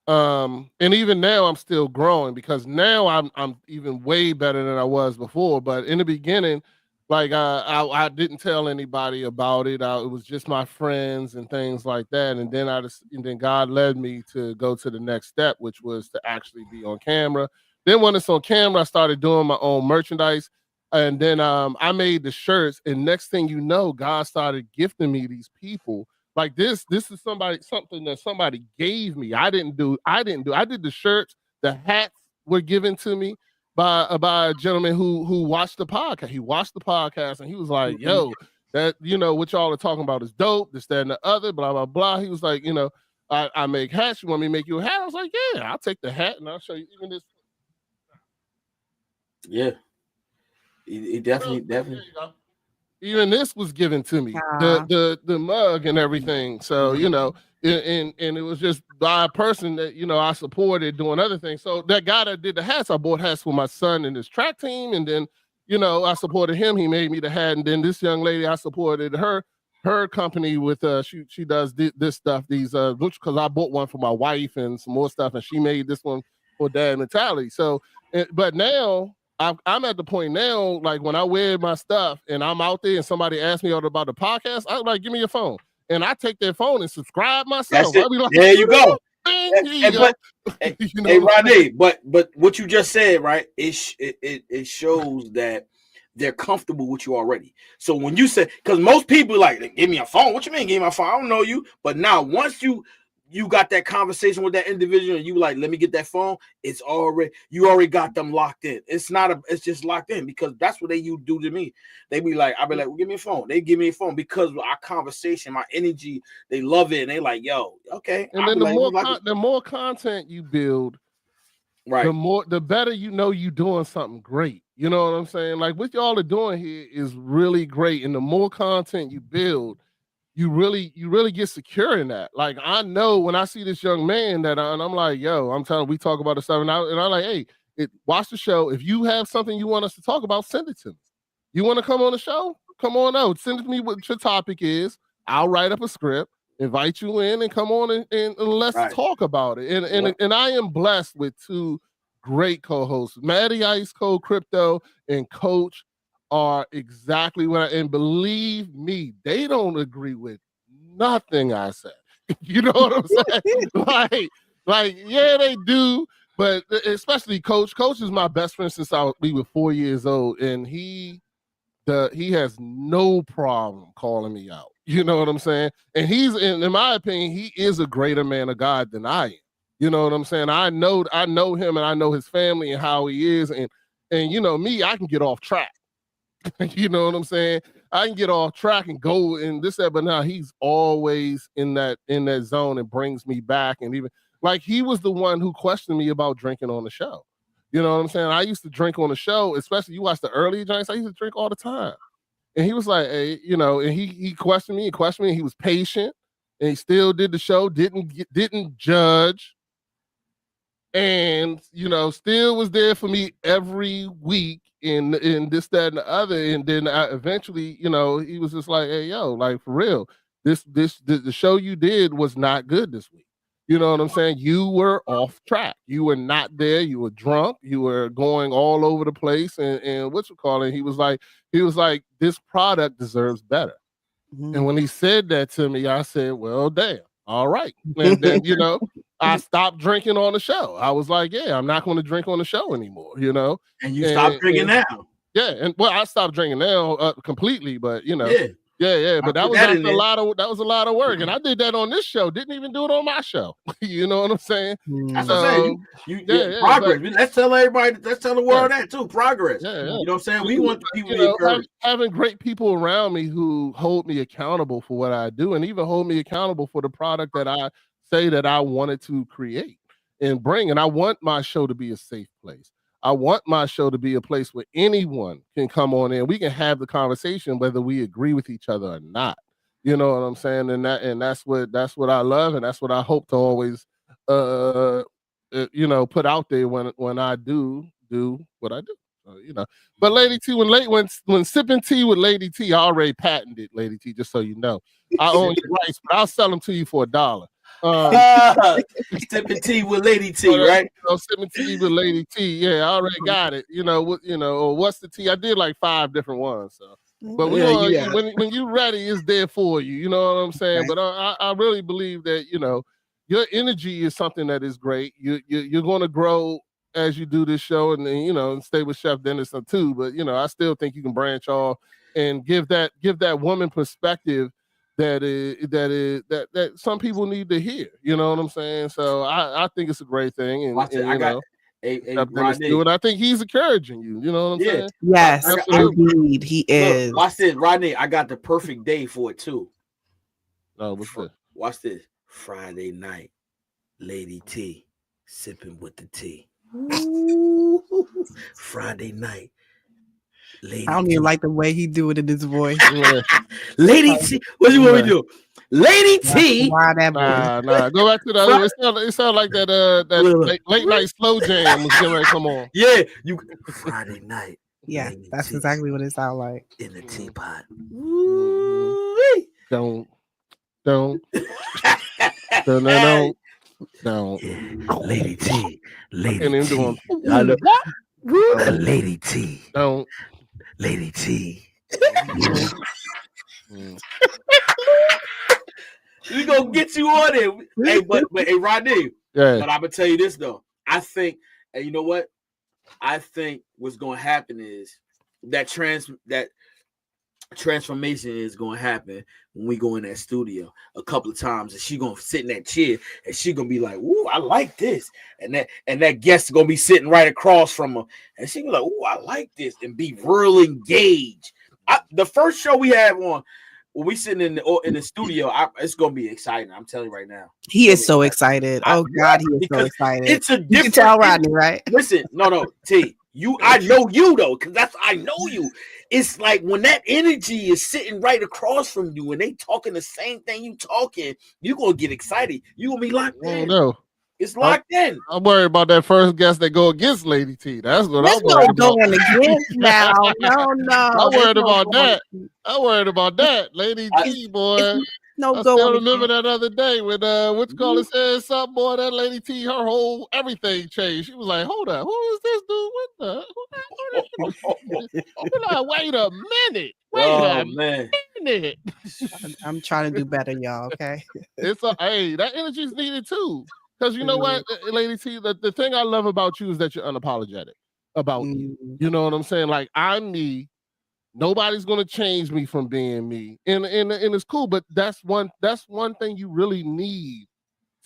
[SPEAKER 4] and even now I'm still growing because now I'm even way better than I was before. But in the beginning, I didn't tell anybody about it. It was just my friends and things like that. And then God led me to go to the next step, which was to actually be on camera. Then when it's on camera, I started doing my own merchandise. And then I made the shirts. And next thing you know, God started gifting me these people. Like this is something that somebody gave me. I didn't do. I did the shirts. The hats were given to me. by a gentleman who watched the podcast. He watched the podcast and he was like, yo, that, you know, what y'all are talking about is dope, this, that, and the other, blah, blah, blah. He was like, you know, I make hats. You want me to make you a hat? I was like, yeah, I'll take the hat and I'll show you even this.
[SPEAKER 3] Yeah. It definitely.
[SPEAKER 4] Even this was given to me, the mug and everything. So, you know, and it was just by a person that, you know, I supported doing other things. So that guy that did the hats, I bought hats for my son and his track team. And then, you know, I supported him. He made me the hat. And then this young lady, I supported her company with, she does this stuff, these, because I bought one for my wife and some more stuff. And she made this one for Dad Mentality. So, but now, I'm at the point now, like when I wear my stuff and I'm out there and somebody asks me about the podcast, I'm like, give me your phone. And I take their phone and subscribe myself.
[SPEAKER 3] That's it.
[SPEAKER 4] Like,
[SPEAKER 3] there you go.
[SPEAKER 4] You know,
[SPEAKER 3] hey, Rodney, but what you just said, right? It shows that they're comfortable with you already. So when you say, because most people like, give me a phone. What you mean, give me a phone? I don't know you. But now once you got that conversation with that individual and you like, let me get that phone, you already got them locked in. It's just locked in because that's what they do to me. They be like, I'll be like, well, give me a phone. They give me a phone because of our conversation, my energy, they love it. And they like, yo, okay.
[SPEAKER 4] And then the more content you build, right, the better you know you doing something great. You know what I'm saying? Like what y'all are doing here is really great. And the more content you build, you really get secure in that. Like I know when I see this young man and I'm like, yo, I'm telling, we talk about the stuff and I'm like, hey, watch the show. If you have something you want us to talk about, send it to me. You want to come on the show? Come on out. Send it to me what your topic is. I'll write up a script, invite you in, and come on and let's talk about it. And I am blessed with two great co-hosts, Matty Ice, Cold Crypto, and Coach are exactly what and believe me, they don't agree with nothing I said. You know what I'm saying? like, yeah, they do, but especially Coach. Coach is my best friend since we were 4 years old, and he has no problem calling me out. You know what I'm saying? And he's in my opinion, he is a greater man of God than I am. You know what I'm saying? I know him and I know his family and how he is, and you know me, I can get off track. You know what I'm saying? I can get off track and go and this, that, but now he's always in that zone and brings me back. And even like he was the one who questioned me about drinking on the show. You know what I'm saying? I used to drink on the show, especially you watch the early joints. I used to drink all the time. And he was like, hey, you know, and he questioned me and he was patient and he still did the show, didn't judge. And, you know, still was there for me every week in this, that, and the other. And then eventually, you know, he was just like, hey, yo, like for real, the show you did was not good this week. You know what I'm saying? You were off track. You were not there. You were drunk. You were going all over the place. And what you call it? He was like, this product deserves better. Mm-hmm. And when he said that to me, I said, well, damn. All right. And then, you know, I stopped drinking on the show. I was like, yeah, I'm not going to drink on the show anymore, you know.
[SPEAKER 3] And you stopped drinking now.
[SPEAKER 4] Yeah. And well, I stopped drinking now completely, but you know. Yeah. But that was a lot of work. And I did that on this show. Didn't even do it on my show. You know what I'm saying?
[SPEAKER 3] That's what I'm saying. Progress. Let's tell everybody, let's tell the world that too. Progress. Yeah. You know what I'm saying? We want the people to encourage.
[SPEAKER 4] Having great people around me who hold me accountable for what I do and even hold me accountable for the product that I say that I wanted to create and bring. And I want my show to be a safe place. I want my show to be a place where anyone can come on in. We can have the conversation whether we agree with each other or not. You know what I'm saying? And that's what I love, and that's what I hope to always you know, put out there when I do what I do. So, you know. But Lady T, when sipping tea with Lady T, I already patented Lady T, just so you know. I own your rights, but I'll sell them to you for $1.
[SPEAKER 3] Sipping tea with Lady T, right?
[SPEAKER 4] You know, sipping tea with Lady T. Yeah, I already got it. You know what? You know, or what's the tea? I did like 5 different ones. So, but when you're ready, it's there for you. You know what I'm saying? Right. But I really believe that your energy is something that is great. You're going to grow as you do this show, and then and stay with Chef Dennis too. But I still think you can branch off and give that woman perspective that some people need to hear. You know what I'm saying? So I think it's a great thing. And,
[SPEAKER 3] Hey,
[SPEAKER 4] step in and
[SPEAKER 3] Rodney.
[SPEAKER 4] do it. I think he's encouraging you. You know what I'm
[SPEAKER 3] Yeah.
[SPEAKER 4] saying?
[SPEAKER 1] Yes,
[SPEAKER 4] Absolutely.
[SPEAKER 1] indeed, he is.
[SPEAKER 3] Look, watch this, Rodney. I got the perfect day for it too.
[SPEAKER 4] No, what's this?
[SPEAKER 3] Watch this. Friday night, Lady T sipping with the tea. Ooh. Friday night, Lady
[SPEAKER 1] I don't
[SPEAKER 3] T.
[SPEAKER 1] even like the way he do it in his voice.
[SPEAKER 4] Yeah.
[SPEAKER 3] Lady T. What you want me to do? Lady T.
[SPEAKER 1] Why that voice?
[SPEAKER 4] Nah. Go back to the other one. It sounded like that
[SPEAKER 3] Look.
[SPEAKER 4] late night slow jam was getting ready to come on.
[SPEAKER 3] Yeah, you Friday night.
[SPEAKER 1] Yeah,
[SPEAKER 3] Lady
[SPEAKER 1] that's
[SPEAKER 3] T
[SPEAKER 1] exactly what it sounds like.
[SPEAKER 3] in the teapot.
[SPEAKER 4] Don't. Don't.
[SPEAKER 3] Lady T. Lady
[SPEAKER 4] And then
[SPEAKER 3] T.
[SPEAKER 4] doing
[SPEAKER 3] I know.
[SPEAKER 4] what?
[SPEAKER 3] Lady T.
[SPEAKER 4] Don't.
[SPEAKER 3] Lady T. We gonna get you on it. Hey, but hey, Rodney.
[SPEAKER 4] Yeah.
[SPEAKER 3] But I'm gonna tell you this though. I think, and you know what? I think what's gonna happen is that transformation is gonna happen when we go in that studio a couple of times, and she gonna sit in that chair, and she gonna be like, "Ooh, I like this," and that guest gonna be sitting right across from her, and she be like, "Ooh, I like this," and be real engaged. The first show we have on. When we sitting in the studio, it's gonna be exciting. I'm telling you right now.
[SPEAKER 1] He is so excited. Oh God, he is so excited.
[SPEAKER 3] It's a different.
[SPEAKER 1] You can tell Rodney, right?
[SPEAKER 3] Listen, no, T. I know you though, because I know you. It's like when that energy is sitting right across from you, and they talking the same thing you talking, you gonna get excited. You gonna be locked in.
[SPEAKER 4] No.
[SPEAKER 3] It's locked in.
[SPEAKER 4] I'm worried about that first guest that go against Lady T. That's what
[SPEAKER 1] Let's
[SPEAKER 4] I'm worried
[SPEAKER 1] go
[SPEAKER 4] about.
[SPEAKER 1] going against now. No.
[SPEAKER 4] I'm worried about that. I'm worried about that. Lady T, boy.
[SPEAKER 1] No
[SPEAKER 4] I
[SPEAKER 1] going
[SPEAKER 4] still remember
[SPEAKER 1] against.
[SPEAKER 4] that other day when what you call it said something, boy. That Lady T, her whole everything changed. She was like, "Hold up, who is this dude? What the? Like, wait a minute. Wait a minute.
[SPEAKER 1] I'm trying to do better, y'all. Okay.
[SPEAKER 4] It's hey, that energy is needed too. Because you know what, Lady T, the thing I love about you is that you're unapologetic about you. You know what I'm saying? Like, I'm me. Nobody's gonna change me from being me. And it's cool, but that's one thing you really need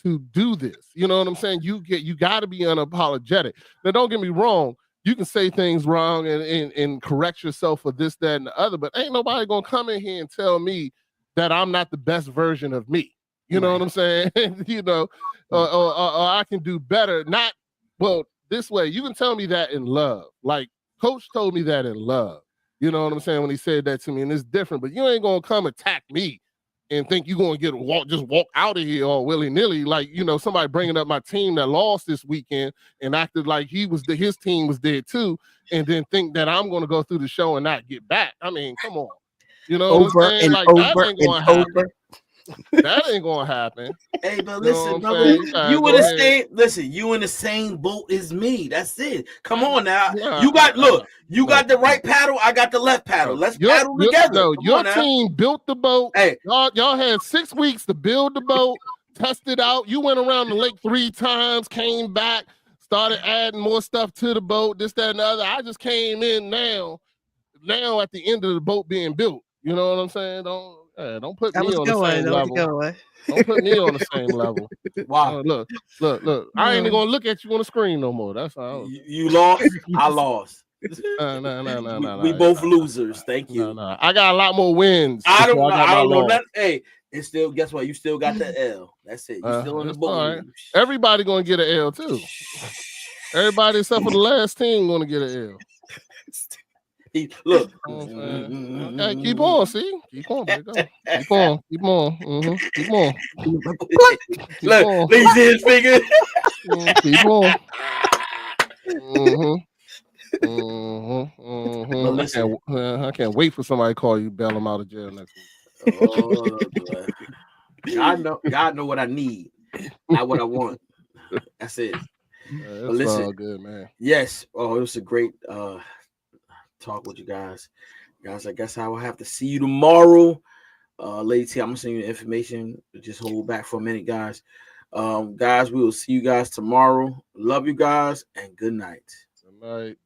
[SPEAKER 4] to do this. You know what I'm saying? You gotta be unapologetic. Now, don't get me wrong, you can say things wrong and correct yourself for this, that, and the other, but ain't nobody gonna come in here and tell me that I'm not the best version of me. You know what I'm saying? You know, or I can do better. Not well this way. You can tell me that in love. Like Coach told me that in love. You know what I'm saying when he said that to me, and it's different. But you ain't gonna come attack me and think you're gonna just walk out of here all willy nilly. Like somebody bringing up my team that lost this weekend and acted like his team was dead too, and then think that I'm gonna go through the show and not get back. I mean, come on. You know what I'm saying? Like that ain't gonna happen. That ain't gonna happen.
[SPEAKER 3] Hey, but listen, brother, you in the same boat as me. That's it. Come on now. You got the right paddle. I got the left paddle. Let's paddle together.
[SPEAKER 4] No, your team built the boat.
[SPEAKER 3] Hey,
[SPEAKER 4] y'all had 6 weeks to build the boat, test it out. You went around the lake 3 times, came back, started adding more stuff to the boat, this, that, and the other. I just came in now at the end of the boat being built. You know what I'm saying? Don't put me on the same level. Don't put me on the same level.
[SPEAKER 3] Wow.
[SPEAKER 4] Look. I ain't gonna look at you on the screen no more. That's all.
[SPEAKER 3] You lost. I lost.
[SPEAKER 4] No.
[SPEAKER 3] We both losers. Thank you.
[SPEAKER 4] No. I got a lot more wins.
[SPEAKER 3] I don't know nothing. Hey, it's still. Guess what? You still got the L. That's it. You still in the boat.
[SPEAKER 4] Right. Everybody gonna get an L too. Everybody except for the last team gonna get an L.
[SPEAKER 3] Look.
[SPEAKER 4] Okay, keep on. See, keep on. Keep on. Keep on. Keep on.
[SPEAKER 3] Look, let me see his finger.
[SPEAKER 4] Keep on.
[SPEAKER 3] Listen,
[SPEAKER 4] I can't wait for somebody to call you, bail him out of jail next week.
[SPEAKER 3] Oh, God know what I need, not what I want. That's it.
[SPEAKER 4] But listen, all good, man.
[SPEAKER 3] Yes. Oh, it was a great talk with you guys. I guess I will have to see you tomorrow. Lady T, I'm gonna send you the information. Just hold back for a minute, guys. Guys, we will see you guys tomorrow. Love you guys and good night.
[SPEAKER 4] Good night.